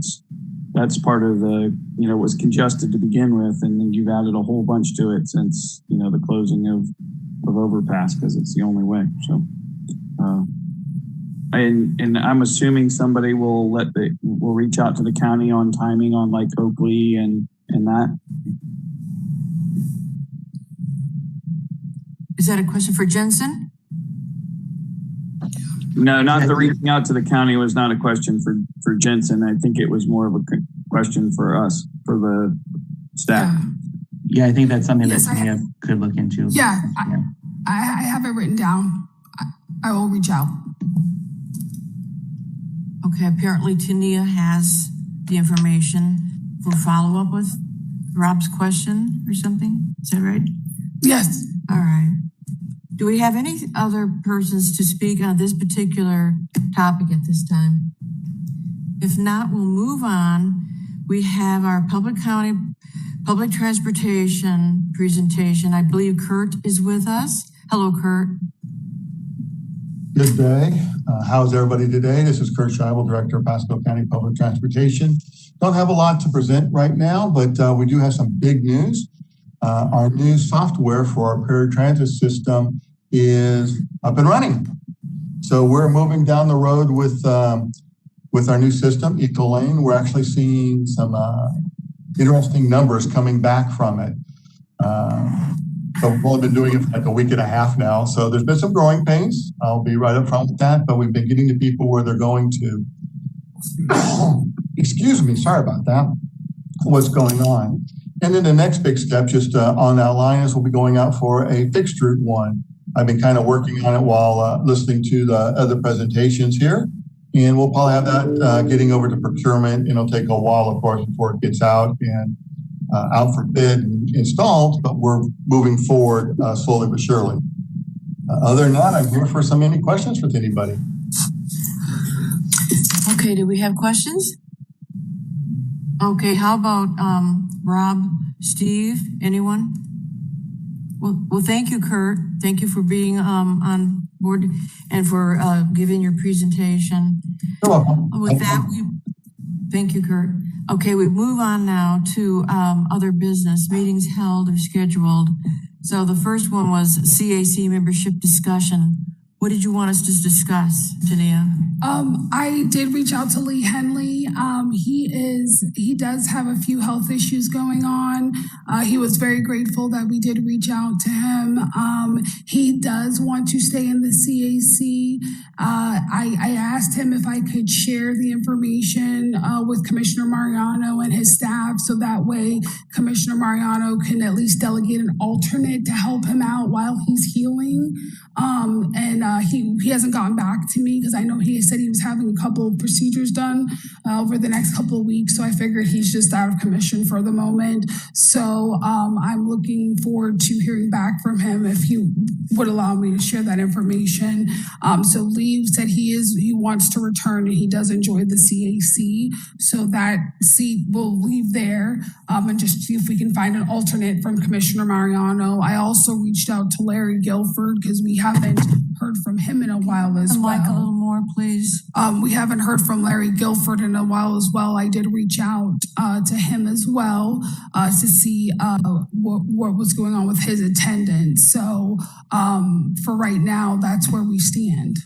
that's part of the, it was congested to begin with, and then you've added a whole bunch to it since, the closing of overpass because it's the only way. So and I'm assuming somebody will reach out to the county on timing on like Oakley and that. Is that a question for Jensen? No, not the reaching out to the county was not a question for Jensen. I think it was more of a question for us, for the staff. Yeah, I think that's something Yes, that Tania could look into. Yeah, I have it written down. I will reach out. Okay, apparently Tania has the information for follow-up with Rob's question or something. Is that right? Yes. All right. Do we have any other persons to speak on this particular topic at this time? If not, we'll move on. We have our public transportation presentation. I believe Kurt is with us. Hello, Kurt. Good day. How's everybody today? This is Kurt Scheibel, Director of Pasco County Public Transportation. Don't have a lot to present right now, but we do have some big news. Our new software for our paratransit system is up and running. So we're moving down the road with our new system, EcoLane. We're actually seeing some interesting numbers coming back from it. So we've only been doing it for like a week and a half now. So there's been some growing pains. I'll be right up front with that, but we've been getting to people where they're going to, excuse me, sorry about that, what's going on. And then the next big step just on that line is we'll be going out for a fixed route one. I've been kind of working on it while listening to the other presentations here. And we'll probably have that getting over to procurement. It'll take a while, of course, before it gets out and out for bid and installed, but we're moving forward slowly but surely. Other than that, I'm here for any questions with anybody. Okay, do we have questions? Okay, how about Rob, Steve, anyone? Well, thank you, Kurt. Thank you for being on board and for giving your presentation. You're welcome. With that, thank you, Kurt. Okay, we move on now to other business, meetings held or scheduled. So the first one was CAC membership discussion. What did you want us to discuss, Tania? I did reach out to Lee Henley. He does have a few health issues going on. He was very grateful that we did reach out to him. He does want to stay in the CAC. I asked him if I could share the information with Commissioner Mariano and his staff, so that way Commissioner Mariano can at least delegate an alternate to help him out while he's healing. He hasn't gotten back to me because I know he said he was having a couple of procedures done over the next couple of weeks. So I figured he's just out of commission for the moment. So I'm looking forward to hearing back from him if he would allow me to share that information. So Lee said he wants to return and he does enjoy the CAC. So that seat will leave there and just see if we can find an alternate from Commissioner Mariano. I also reached out to Larry Guilford because we haven't heard from him in a while as well. Mike, a little more, please. We haven't heard from Larry Guilford in a while as well. I did reach out to him as well to see what was going on with his attendance. So for right now, that's where we stand.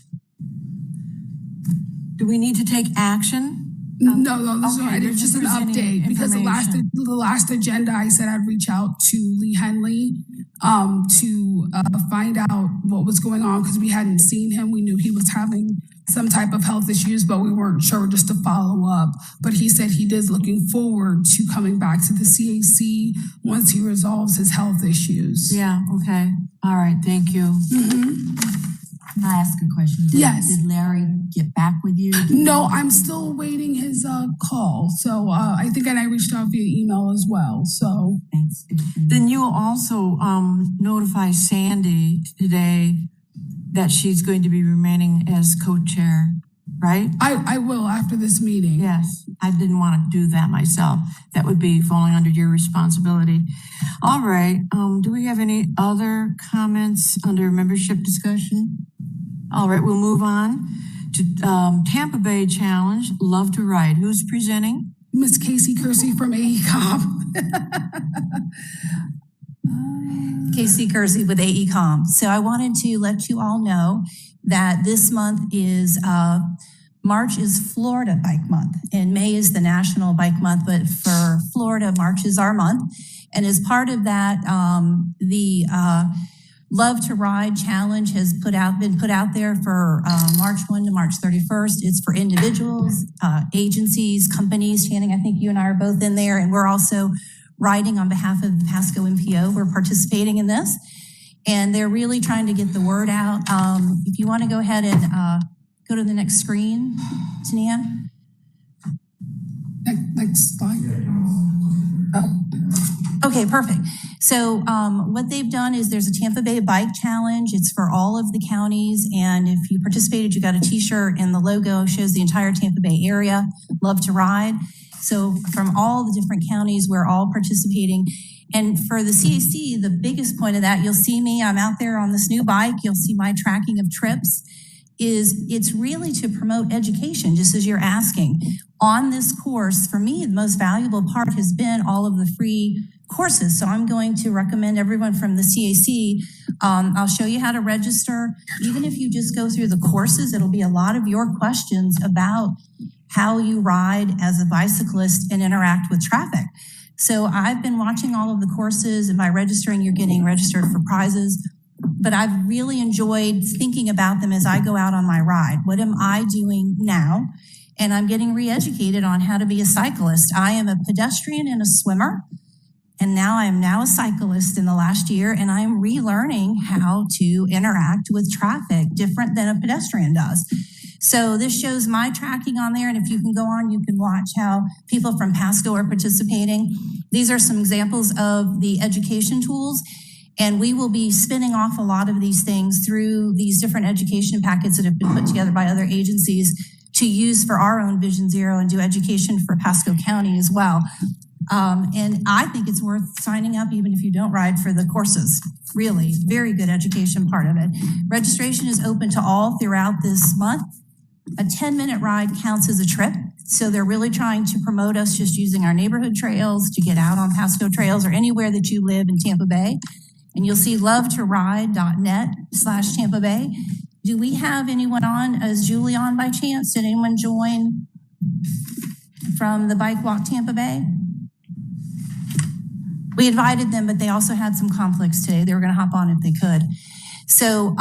Do we need to take action? No, this is just an update because the last agenda I said I'd reach out to Lee Henley to find out what was going on because we hadn't seen him. We knew he was having some type of health issues, but we weren't sure, just to follow up. But he said he is looking forward to coming back to the CAC once he resolves his health issues. Yeah, okay. All right, thank you. Mm-hmm. Can I ask a question? Yes. Did Larry get back with you? No, I'm still awaiting his call. So I think I reached out via email as well. So Thanks. Then you will also notify Sandy today that she's going to be remaining as co-chair, right? I will after this meeting. Yes, I didn't want to do that myself. That would be falling under your responsibility. All right, do we have any other comments under membership discussion? All right, we'll move on to Tampa Bay Challenge, Love to Ride. Who's presenting? Miss Casey Kersey from AECOM. Casey Kersey with AECom. So I wanted to let you all know that this month is, March is Florida Bike Month, and May is the National Bike Month, but for Florida, March is our month. And as part of that, the Love to Ride Challenge has been put out there for March 1 to March 31st. It's for individuals, agencies, companies. Channing, I think you and I are both in there, and we're also riding on behalf of the Pasco MPO. We're participating in this, and they're really trying to get the word out. If you want to go ahead and go to the next screen, Tania. Next slide. Oh. Okay, perfect. So what they've done is there's a Tampa Bay Bike Challenge. It's for all of the counties. And if you participated, you got a t-shirt, and the logo shows the entire Tampa Bay area, Love to Ride. So from all the different counties, we're all participating. And for the CAC, the biggest point of that, you'll see me, I'm out there on this new bike. You'll see my tracking of trips. It's really to promote education, just as you're asking. On this course, for me, the most valuable part has been all of the free courses. So I'm going to recommend everyone from the CAC. I'll show you how to register. Even if you just go through the courses, it'll be a lot of your questions about how you ride as a bicyclist and interact with traffic. So I've been watching all of the courses, and by registering, you're getting registered for prizes. But I've really enjoyed thinking about them as I go out on my ride. What am I doing now? And I'm getting re-educated on how to be a cyclist. I am a pedestrian and a swimmer, and now I am a cyclist in the last year, and I'm relearning how to interact with traffic different than a pedestrian does. So this shows my tracking on there, and if you can go on, you can watch how people from Pasco are participating. These are some examples of the education tools. And we will be spinning off a lot of these things through these different education packets that have been put together by other agencies to use for our own Vision Zero and do education for Pasco County as well. And I think it's worth signing up even if you don't ride for the courses. Really, very good education part of it. Registration is open to all throughout this month. A 10-minute ride counts as a trip. So they're really trying to promote us just using our neighborhood trails to get out on Pasco trails or anywhere that you live in Tampa Bay. And you'll see lovetoride.net/Tampa Bay. Do we have anyone on? Is Julie on by chance? Did anyone join from the Bike Walk Tampa Bay? We invited them, but they also had some conflicts today. They were going to hop on if they could. So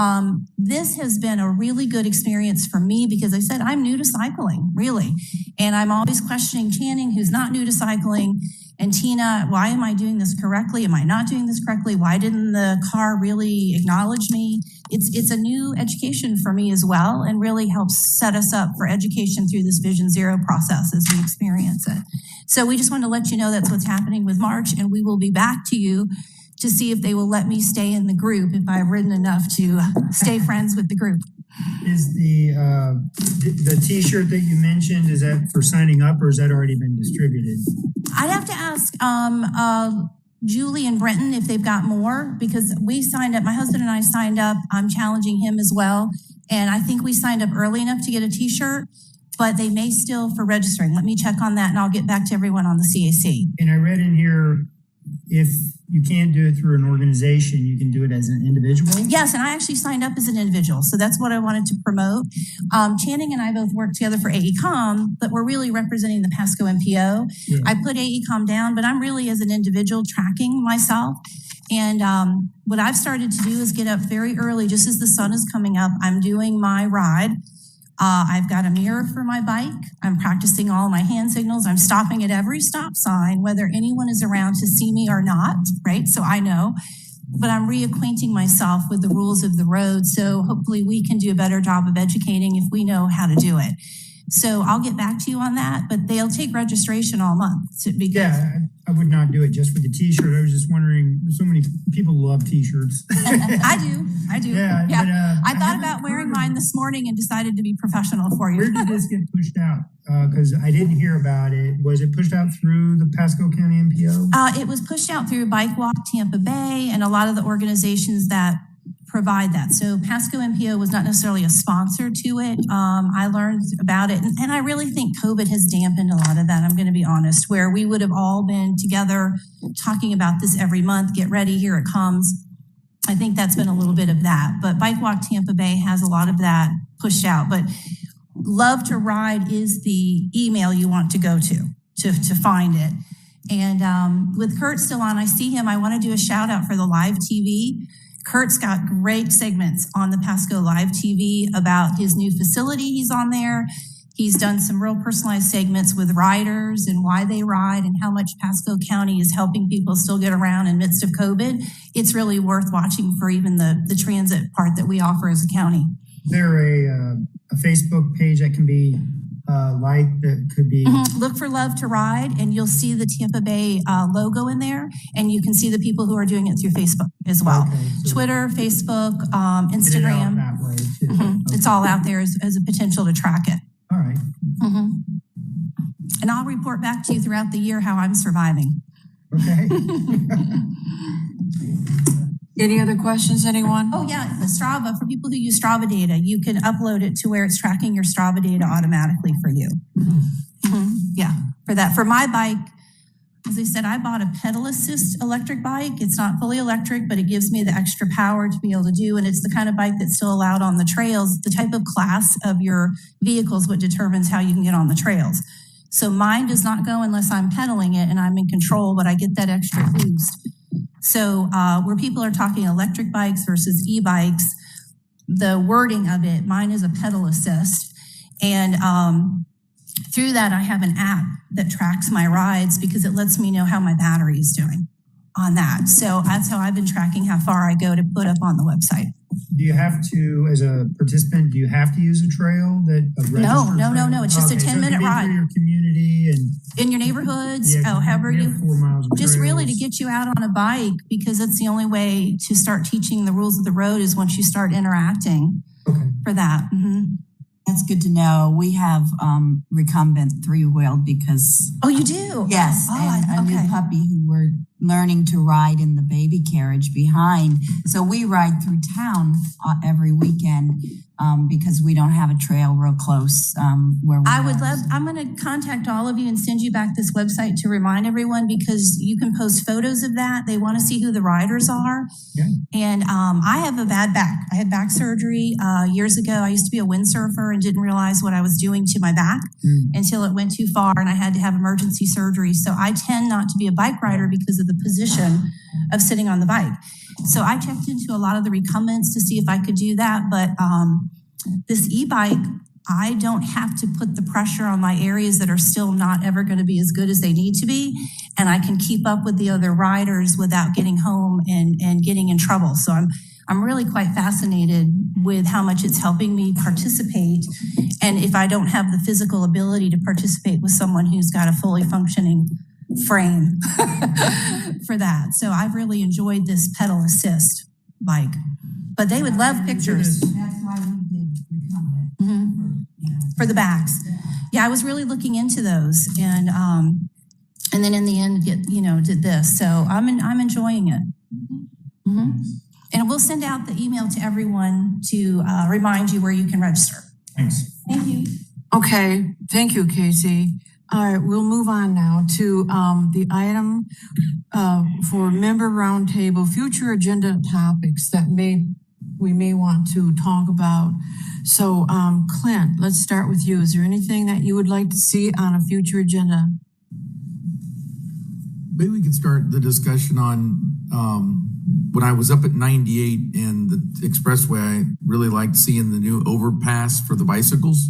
this has been a really good experience for me because I said, I'm new to cycling, really. And I'm always questioning Channing, who's not new to cycling, and Tina, why am I doing this correctly? Am I not doing this correctly? Why didn't the car really acknowledge me? It's a new education for me as well, and really helps set us up for education through this Vision Zero process as we experience it. So we just want to let you know that's what's happening with March, and we will be back to you to see if they will let me stay in the group if I've ridden enough to stay friends with the group. Is the t-shirt that you mentioned, is that for signing up or has that already been distributed? I'd have to ask Julie and Brenton if they've got more, because we signed up, my husband and I signed up. I'm challenging him as well. And I think we signed up early enough to get a t-shirt, but they may still for registering. Let me check on that and I'll get back to everyone on the CAC. And I read in here, if you can't do it through an organization, you can do it as an individual? Yes, and I actually signed up as an individual. So that's what I wanted to promote. Channing and I both work together for AECom, but we're really representing the Pasco MPO. Yeah. I put AECom down, but I'm really as an individual tracking myself. And what I've started to do is get up very early, just as the sun is coming up. I'm doing my ride. I've got a mirror for my bike. I'm practicing all my hand signals. I'm stopping at every stop sign, whether anyone is around to see me or not, right? So I know, but I'm reacquainting myself with the rules of the road. So hopefully we can do a better job of educating if we know how to do it. So I'll get back to you on that, but they'll take registration all month. Yeah, I would not do it just for the t-shirt. I was just wondering, so many people love t-shirts. I do. Yeah. But, I thought about about wearing mine this morning and decided to be professional for you. Where did this get pushed out? Because I didn't hear about it. Was it pushed out through the Pasco County MPO? It was pushed out through Bike Walk Tampa Bay and a lot of the organizations that provide that. So Pasco MPO was not necessarily a sponsor to it. I learned about it, and I really think COVID has dampened a lot of that. I'm going to be honest, where we would have all been together talking about this every month. Get ready, here it comes. I think that's been a little bit of that, but Bike Walk Tampa Bay has a lot of that pushed out. But Love to Ride is the email you want to go to find it. And with Kurt still on, I see him. I want to do a shout out for the live TV. Kurt's got great segments on the Pasco Live TV about his new facility he's on there. He's done some real personalized segments with riders and why they ride and how much Pasco County is helping people still get around in midst of COVID. It's really worth watching for even the transit part that we offer as a county. Is there a Facebook page that can be that could be? Look for Love to Ride and you'll see the Tampa Bay logo in there, and you can see the people who are doing it through Facebook as well. Okay, so Twitter, Facebook, get it out Instagram. that way too. Okay. It's all out there as a potential to track it. All right. And I'll report back to you throughout the year how I'm surviving. Okay. Any other questions, anyone? Oh yeah, the Strava, for people who use Strava data, you can upload it to where it's tracking your Strava data automatically for you. Yeah, for that. For my bike, as I said, I bought a pedal assist electric bike. It's not fully electric, but it gives me the extra power to be able to do, and it's the kind of bike that's still allowed on the trails. The type of class of your vehicle is what determines how you can get on the trails. So mine does not go unless I'm pedaling it and I'm in control, but I get that extra boost. So where people are talking electric bikes versus e-bikes, the wording of it, mine is a pedal assist. And through that, I have an app that tracks my rides because it lets me know how my battery is doing on that. So that's how I've been tracking how far I go to put up on the website. Do you have to, as a participant, do you have to use a trail that a registered No. It's just a 10-minute ride. For your community and in your neighborhoods, however you you, have 4 miles of just really to trails. get you out on a bike, because that's the only way to start teaching the rules of the road is once you start interacting for that. That's good to know. We have recumbent 3-wheeled because. Oh, you do? Yes, and a new puppy who we're learning to ride in the baby carriage behind. So we ride through town every weekend because we don't have a trail real close where we I would are. love, I'm going to contact all of you and send you back this website to remind everyone, because you can post photos of that. They want to see who the riders are. Yeah. And I have a bad back. I had back surgery years ago. I used to be a windsurfer and didn't realize what I was doing to my back until it went too far and I had to have emergency surgery. So I tend not to be a bike rider because of the position of sitting on the bike. So I checked into a lot of the recumbents to see if I could do that. But this e-bike, I don't have to put the pressure on my areas that are still not ever going to be as good as they need to be. And I can keep up with the other riders without getting home and getting in trouble. So I'm really quite fascinated with how much it's helping me participate. And if I don't have the physical ability to participate with someone who's got a fully functioning frame for that. So I've really enjoyed this pedal assist bike, but they would love pictures. That's why we did recumbent. For the backs. Yeah, I was really looking into those and then in the end did this. So I'm enjoying it. And we'll send out the email to everyone to remind you where you can register. Thanks. Thank you. Okay, thank you, Casey. All right, we'll move on now to the item for member roundtable, future agenda topics that we may want to talk about. So Clint, let's start with you. Is there anything that you would like to see on a future agenda? Maybe we could start the discussion on when I was up at 98 and the expressway, I really liked seeing the new overpass for the bicycles.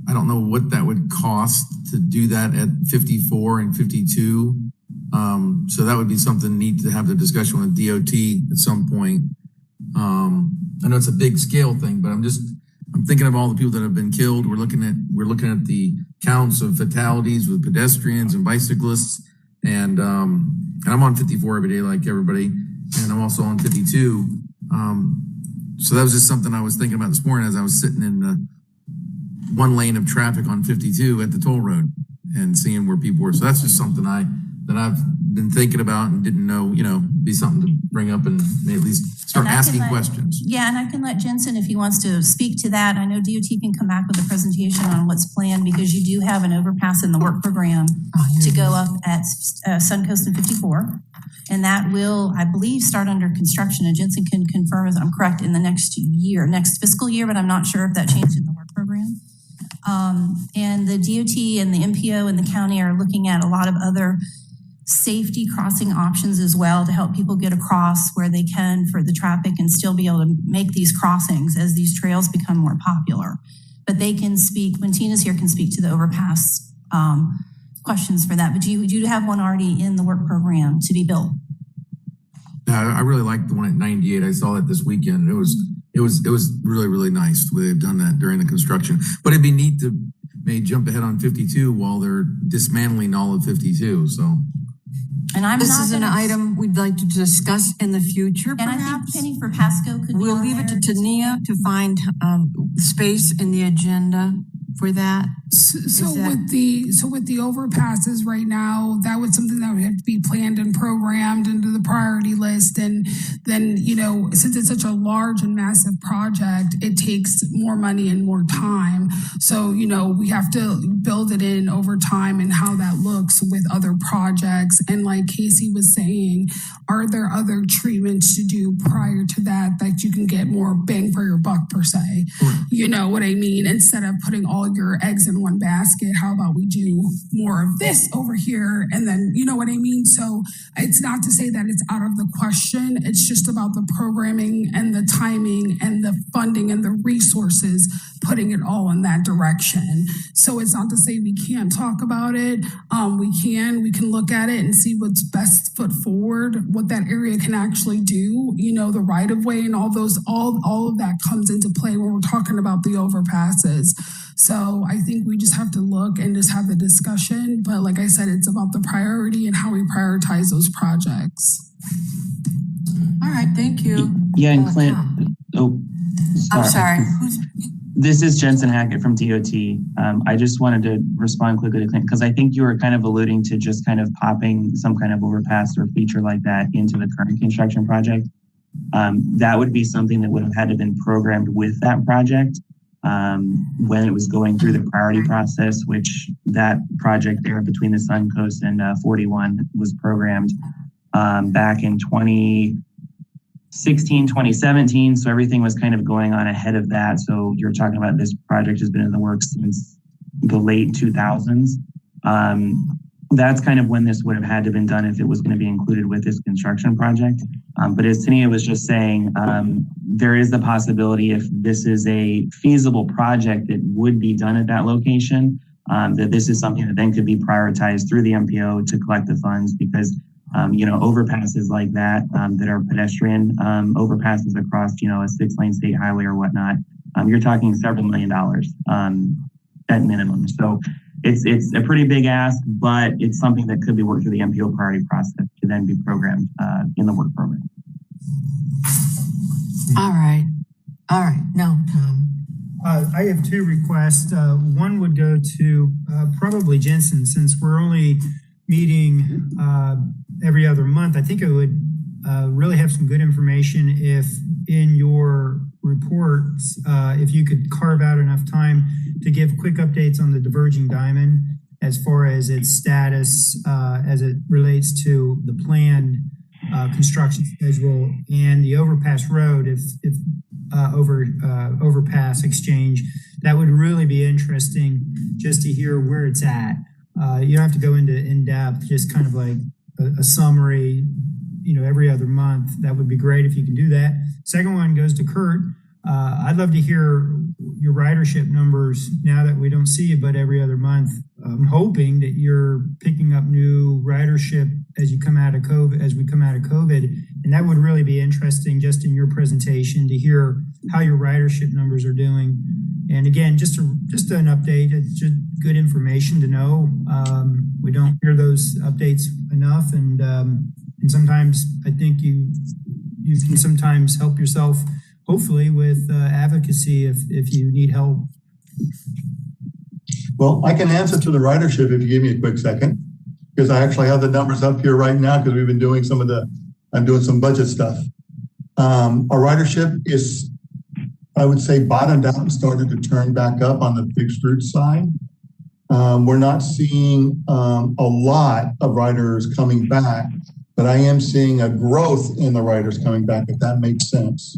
I don't know what that would cost to do that at 54 and 52. So that would be something neat to have the discussion with DOT at some point. I know it's a big scale thing, but I'm thinking of all the people that have been killed. We're looking at the counts of fatalities with pedestrians and bicyclists. And I'm on 54 every day like everybody. And I'm also on 52. So that was just something I was thinking about this morning as I was sitting in the one lane of traffic on 52 at the toll road and seeing where people were. So that's just something I that I've been thinking about and didn't know, be something to bring up and at least start asking questions. Yeah, and I can let Jensen, if he wants to speak to that. I know DOT can come back with a presentation on what's planned because you do have an overpass in the work program to go up at Suncoast and 54. And that will, I believe, start under construction. And Jensen can confirm if I'm correct in the next fiscal year, but I'm not sure if that changed in the work program. And the DOT and the MPO and the county are looking at a lot of other safety crossing options as well to help people get across where they can for the traffic and still be able to make these crossings as these trails become more popular. But they can speak, when Tina's here, can speak to the overpass questions for that. But you have one already in the work program to be built. Yeah, I really like the one at 98. I saw it this weekend. It was really, really nice the way they've done that during the construction. But it'd be neat to maybe jump ahead on 52 while they're dismantling all of 52. So. And this is an item we'd like to discuss in the future, and perhaps. I think Penny for Pasco could We'll leave it to Tania to find space in the agenda for that. So with the overpasses right now, that was something that would have to be planned and programmed into the priority list. And then, since it's such a large and massive project, it takes more money and more time. So, we have to build it in over time and how that looks with other projects. And like Casey was saying, are there other treatments to do prior to that you can get more bang for your buck per se? You know what I mean? Instead of putting all your eggs in one basket, how about we do more of this over here? And then, you know what I mean? So it's not to say that it's out of the question. It's just about the programming and the timing and the funding and the resources, putting it all in that direction. So it's not to say we can't talk about it. We can look at it and see what's best foot forward, what that area can actually do, the right of way and all of that comes into play when we're talking about the overpasses. So I think we just have to look and just have the discussion. But like I said, it's about the priority and how we prioritize those projects. All right, thank you. Yeah, and Clint, I'm sorry. This is Jensen Hackett from DOT. I just wanted to respond quickly to Clint because I think you were kind of alluding to just kind of popping some kind of overpass or feature like that into the current construction project. That would be something that would have had to have been programmed with that project when it was going through the priority process, which that project there between the Suncoast and 41 was programmed back in 2016, 2017. So everything was kind of going on ahead of that. So you're talking about this project has been in the works since the late 2000s. That's kind of when this would have had to have been done if it was going to be included with this construction project. But as Tania was just saying, there is the possibility if this is a feasible project that would be done at that location, that this is something that then could be prioritized through the MPO to collect the funds because, overpasses like that, that are pedestrian overpasses across, a 6-lane state highway or whatnot, you're talking several $1 million at minimum. So it's a pretty big ask, but it's something that could be worked through the MPO priority process to then be programmed in the work program. All right. No, Tom. I have two requests. One would go to probably Jensen, since we're only meeting every other month. I think it would really have some good information if in your reports, if you could carve out enough time to give quick updates on the diverging diamond as far as its status as it relates to the planned construction schedule and the overpass road, if overpass exchange. That would really be interesting just to hear where it's at. You don't have to go into in-depth, just kind of like a summary, every other month. That would be great if you can do that. Second one goes to Kurt. I'd love to hear your ridership numbers now that we don't see you but every other month. I'm hoping that you're picking up new ridership as we come out of COVID. And that would really be interesting just in your presentation to hear how your ridership numbers are doing. And again, just an update. It's just good information to know. We don't hear those updates enough. And sometimes I think you can sometimes help yourself, hopefully, with advocacy if you need help. Well, I can answer to the ridership if you give me a quick second. because I actually have the numbers up here right now because we've been doing I'm doing some budget stuff. Our ridership is, I would say, bottomed out and started to turn back up on the fixed route side. We're not seeing a lot of riders coming back, but I am seeing a growth in the riders coming back, if that makes sense.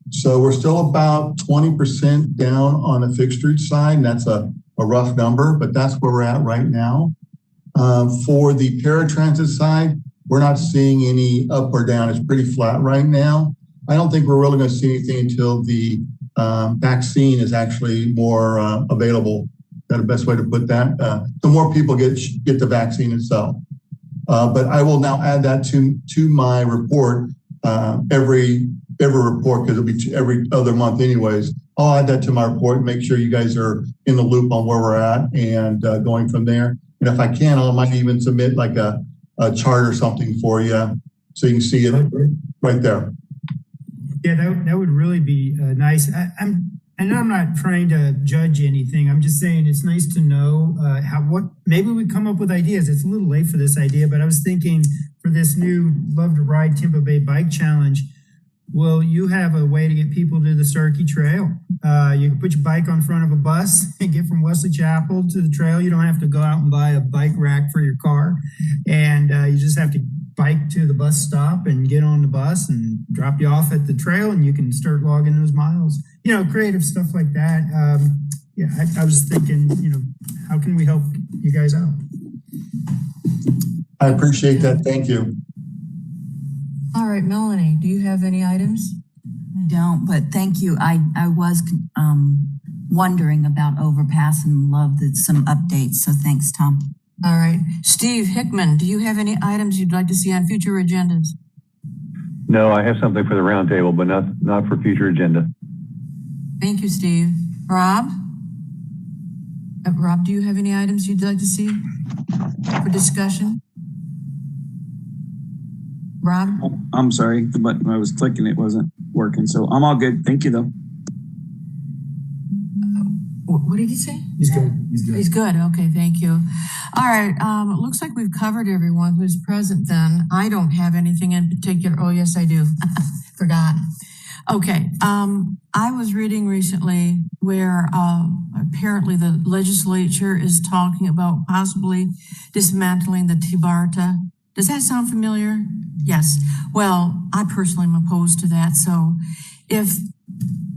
So we're still about 20% down on the fixed route side, and that's a rough number, but that's where we're at right now. For the paratransit side, we're not seeing any up or down. It's pretty flat right now. I don't think we're really going to see anything until the vaccine is actually more available. Is that the best way to put that? The more people get the vaccine itself. But I will now add that to my report, every report, because it'll be every other month anyways. I'll add that to my report and make sure you guys are in the loop on where we're at and going from there. And if I can, I might even submit like a chart or something for you so you can see it right there. Yeah, that would really be nice. I'm not trying to judge anything. I'm just saying it's nice to know maybe we come up with ideas. It's a little late for this idea, but I was thinking for this new Love to Ride Tampa Bay Bike Challenge, will you have a way to get people to the Starkey Trail? You can put your bike on front of a bus and get from Wesley Chapel to the trail. You don't have to go out and buy a bike rack for your car. And you just have to bike to the bus stop and get on the bus and drop you off at the trail, and you can start logging those miles. Creative stuff like that. I was thinking, how can we help you guys out? I appreciate that. Thank you. All right, Melanie, do you have any items? I don't, but thank you. I was wondering about overpass and love some updates. So thanks, Tom. All right. Steve Hickman, do you have any items you'd like to see on future agendas? No, I have something for the roundtable, but not for future agenda. Thank you, Steve. Rob? Rob, do you have any items you'd like to see for discussion? Rob? I'm sorry, the button I was clicking, it wasn't working. So I'm all good. Thank you, though. What did he say? He's good. He's good. Okay, thank you. All right. It looks like we've covered everyone who's present then. I don't have anything in particular. Oh, yes, I do. Forgot. Okay. I was reading recently where apparently the legislature is talking about possibly dismantling the TBARTA. Does that sound familiar? Yes. Well, I personally am opposed to that. So if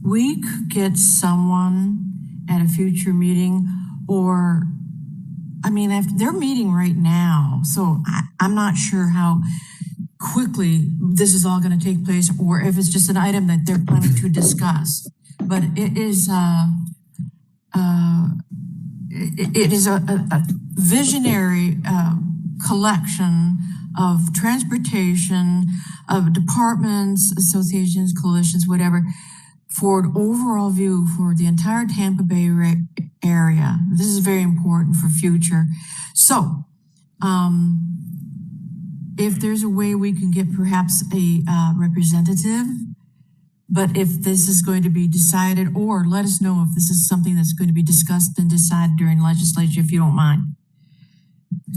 we could get someone at a future meeting, or, if they're meeting right now, so I'm not sure how quickly this is all going to take place, or if it's just an item that they're planning to discuss. But it is a visionary collection of transportation, of departments, associations, coalitions, whatever, for an overall view for the entire Tampa Bay area. This is very important for future. So, if there's a way we can get perhaps a representative, but if this is going to be decided, or let us know if this is something that's going to be discussed and decided during legislature, if you don't mind.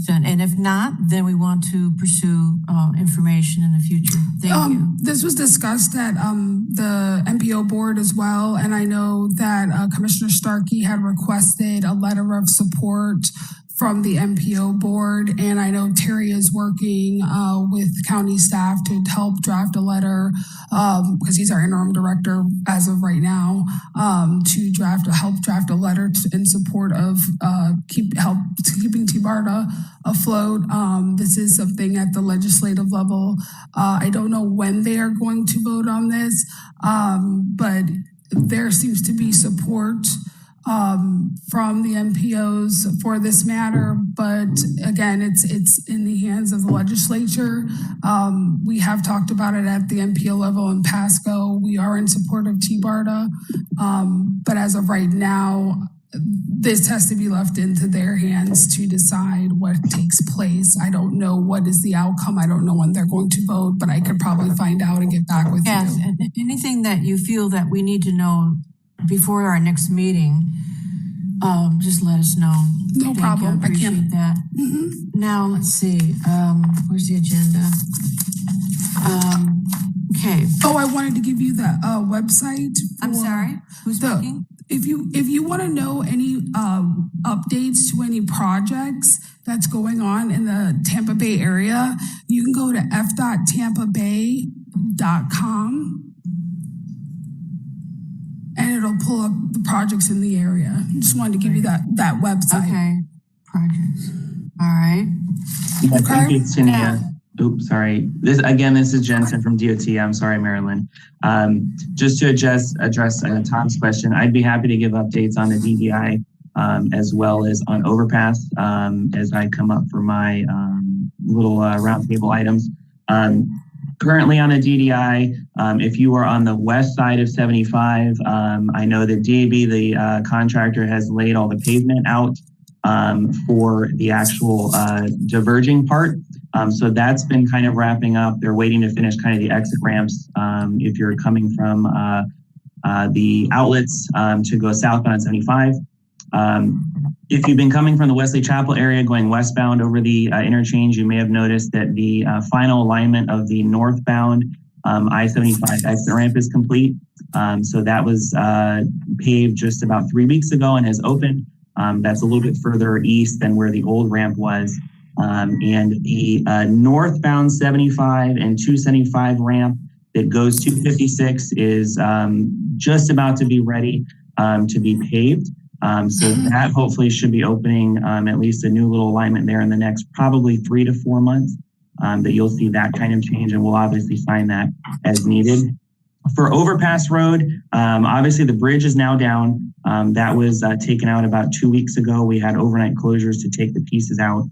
And if not, then we want to pursue information in the future. Thank you. This was discussed at the MPO board as well. And I know that Commissioner Starkey had requested a letter of support from the MPO board. And I know Terry is working with county staff to help draft a letter, because he's our interim director as of right now, to help draft a letter in support of keeping TBARTA afloat. This is something at the legislative level. I don't know when they are going to vote on this, but there seems to be support from the MPOs for this matter, but again, it's in the hands of the legislature. We have talked about it at the MPO level in Pasco. We are in support of TBARTA, but as of right now, this has to be left into their hands to decide what takes place. I don't know what is the outcome. I don't know when they're going to vote, but I could probably find out and get back with you. Yes, and anything that you feel that we need to know before our next meeting, just let us know. No Thank you, problem. I appreciate can. that. Now, let's see, where's the agenda? Okay. Oh, I wanted to give you the website. I'm sorry, who's speaking? If you want to know any updates to any projects that's going on in the Tampa Bay area, you can go to f.tampabay.com and it'll pull up the projects in the area. Just wanted to give you that website. Okay, projects. All right. Thank you, Tania. Oops, sorry. This is Jensen from DOT. I'm sorry, Marilyn. Just to address Tom's question, I'd be happy to give updates on the DDI as well as on overpass as I come up for my little roundtable items. Currently on the DDI, if you are on the west side of 75, I know that DAB, the contractor, has laid all the pavement out for the actual diverging part. So that's been kind of wrapping up. They're waiting to finish kind of the exit ramps if you're coming from the outlets to go southbound on 75. If you've been coming from the Wesley Chapel area going westbound over the interchange, you may have noticed that the final alignment of the northbound I-75 exit ramp is complete. So that was paved just about 3 weeks ago and has opened. That's a little bit further east than where the old ramp was. And the northbound 75 and 275 ramp that goes to 56 is just about to be ready to be paved. So that hopefully should be opening at least a new little alignment there in the next probably 3 to 4 months that you'll see that kind of change, and we'll obviously sign that as needed. For Overpass Road, obviously the bridge is now down. That was taken out about 2 weeks ago. We had overnight closures to take the pieces out.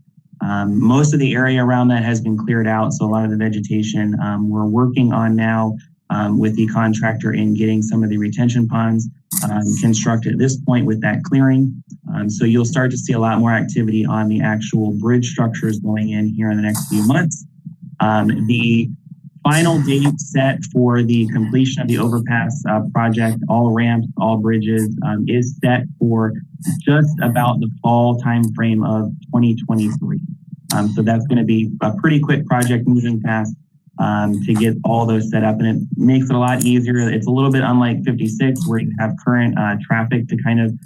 Most of the area around that has been cleared out, so a lot of the vegetation we're working on now with the contractor in getting some of the retention ponds constructed at this point with that clearing. So you'll start to see a lot more activity on the actual bridge structures going in here in the next few months. The final date set for the completion of the overpass project, all ramps, all bridges, is set for just about the fall timeframe of 2023. So that's going to be a pretty quick project moving fast to get all those set up, and it makes it a lot easier. It's a little bit unlike 56 where you have current traffic to kind of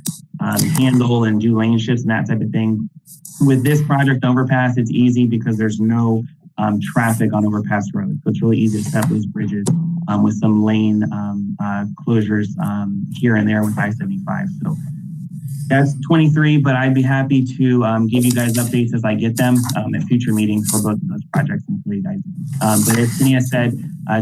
handle and do lane shifts and that type of thing. With this project overpass, it's easy because there's no traffic on Overpass Road. So it's really easy to set up those bridges with some lane closures here and there with I-75. So that's 23, but I'd be happy to give you guys updates as I get them at future meetings for both of those projects and for you guys. But as Tania said,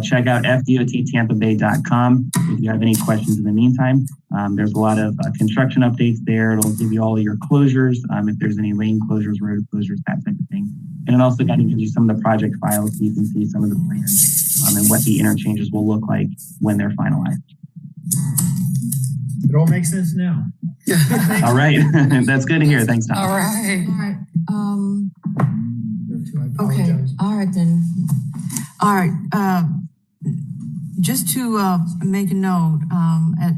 check out fdottampabay.com if you have any questions in the meantime. There's a lot of construction updates there. It'll give you all of your closures, if there's any lane closures, road closures, that type of thing. And it also kind of gives you some of the project files so you can see some of the plans and what the interchanges will look like when they're finalized. It all makes sense now. All right. That's good to hear. Thanks, Tom. All right. Okay. All right then. All right. Just to make a note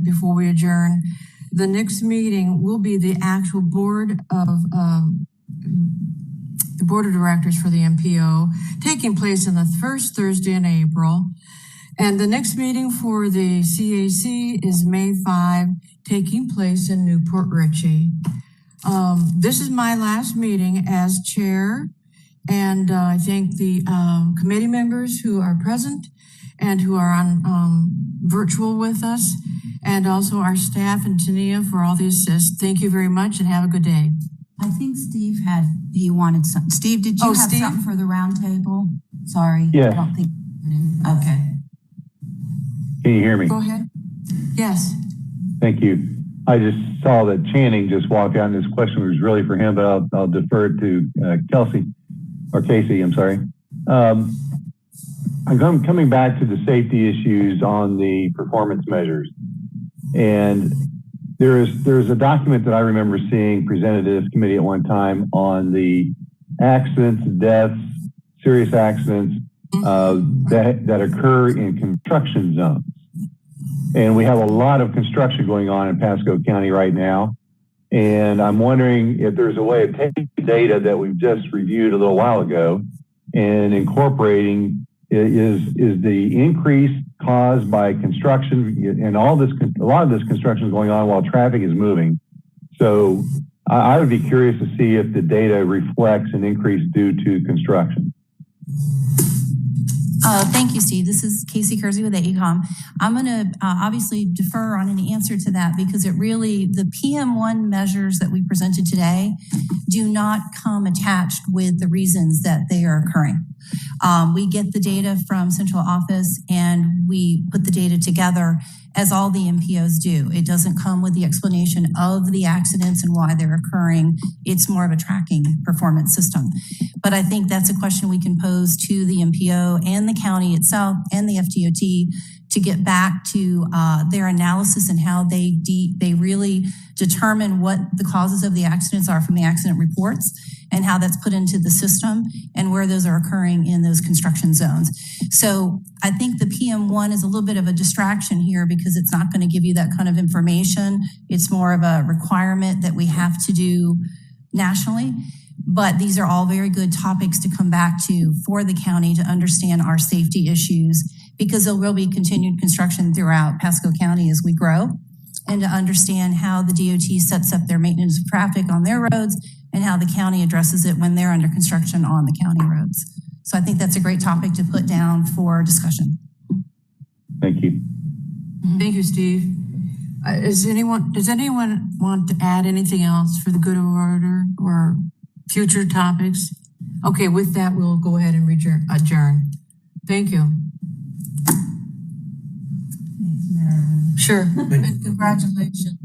before we adjourn, the next meeting will be the actual board of directors for the MPO, taking place on the first Thursday in April. And the next meeting for the CAC is May 5, taking place in Newport Richey. This is my last meeting as chair, and I thank the committee members who are present and who are on virtual with us, and also our staff and Tania for all the assist. Thank you very much and have a good day. I think Steve wanted something. Steve, did you have something for the roundtable? Sorry. Yeah. I don't think. Okay. Can you hear me? Go ahead. Yes. Thank you. I just saw that Channing just walked out, and this question was really for him, but I'll defer it to Casey, I'm sorry. I'm coming back to the safety issues on the performance measures. And there's a document that I remember seeing presented to this committee at one time on the accidents, deaths, serious accidents that occur in construction zones. And we have a lot of construction going on in Pasco County right now. And I'm wondering if there's a way of taking the data that we've just reviewed a little while ago and incorporating is the increase caused by construction and a lot of this construction is going on while traffic is moving. So I would be curious to see if the data reflects an increase due to construction. Thank you, Steve. This is Casey Kersey with AECOM. I'm going to obviously defer on any answer to that because it really, the PM1 measures that we presented today do not come attached with the reasons that they are occurring. We get the data from central office and we put the data together as all the MPOs do. It doesn't come with the explanation of the accidents and why they're occurring. It's more of a tracking performance system. But I think that's a question we can pose to the MPO and the county itself and the FDOT to get back to their analysis and how they really determine what the causes of the accidents are from the accident reports and how that's put into the system and where those are occurring in those construction zones. So I think the PM1 is a little bit of a distraction here because it's not going to give you that kind of information. It's more of a requirement that we have to do nationally. But these are all very good topics to come back to for the county to understand our safety issues because there will be continued construction throughout Pasco County as we grow and to understand how the DOT sets up their maintenance of traffic on their roads and how the county addresses it when they're under construction on the county roads. So I think that's a great topic to put down for discussion. Thank you. Thank you, Steve. Does anyone want to add anything else for the good of order or future topics? Okay, with that, we'll go ahead and adjourn. Thank you. Sure. Congratulations.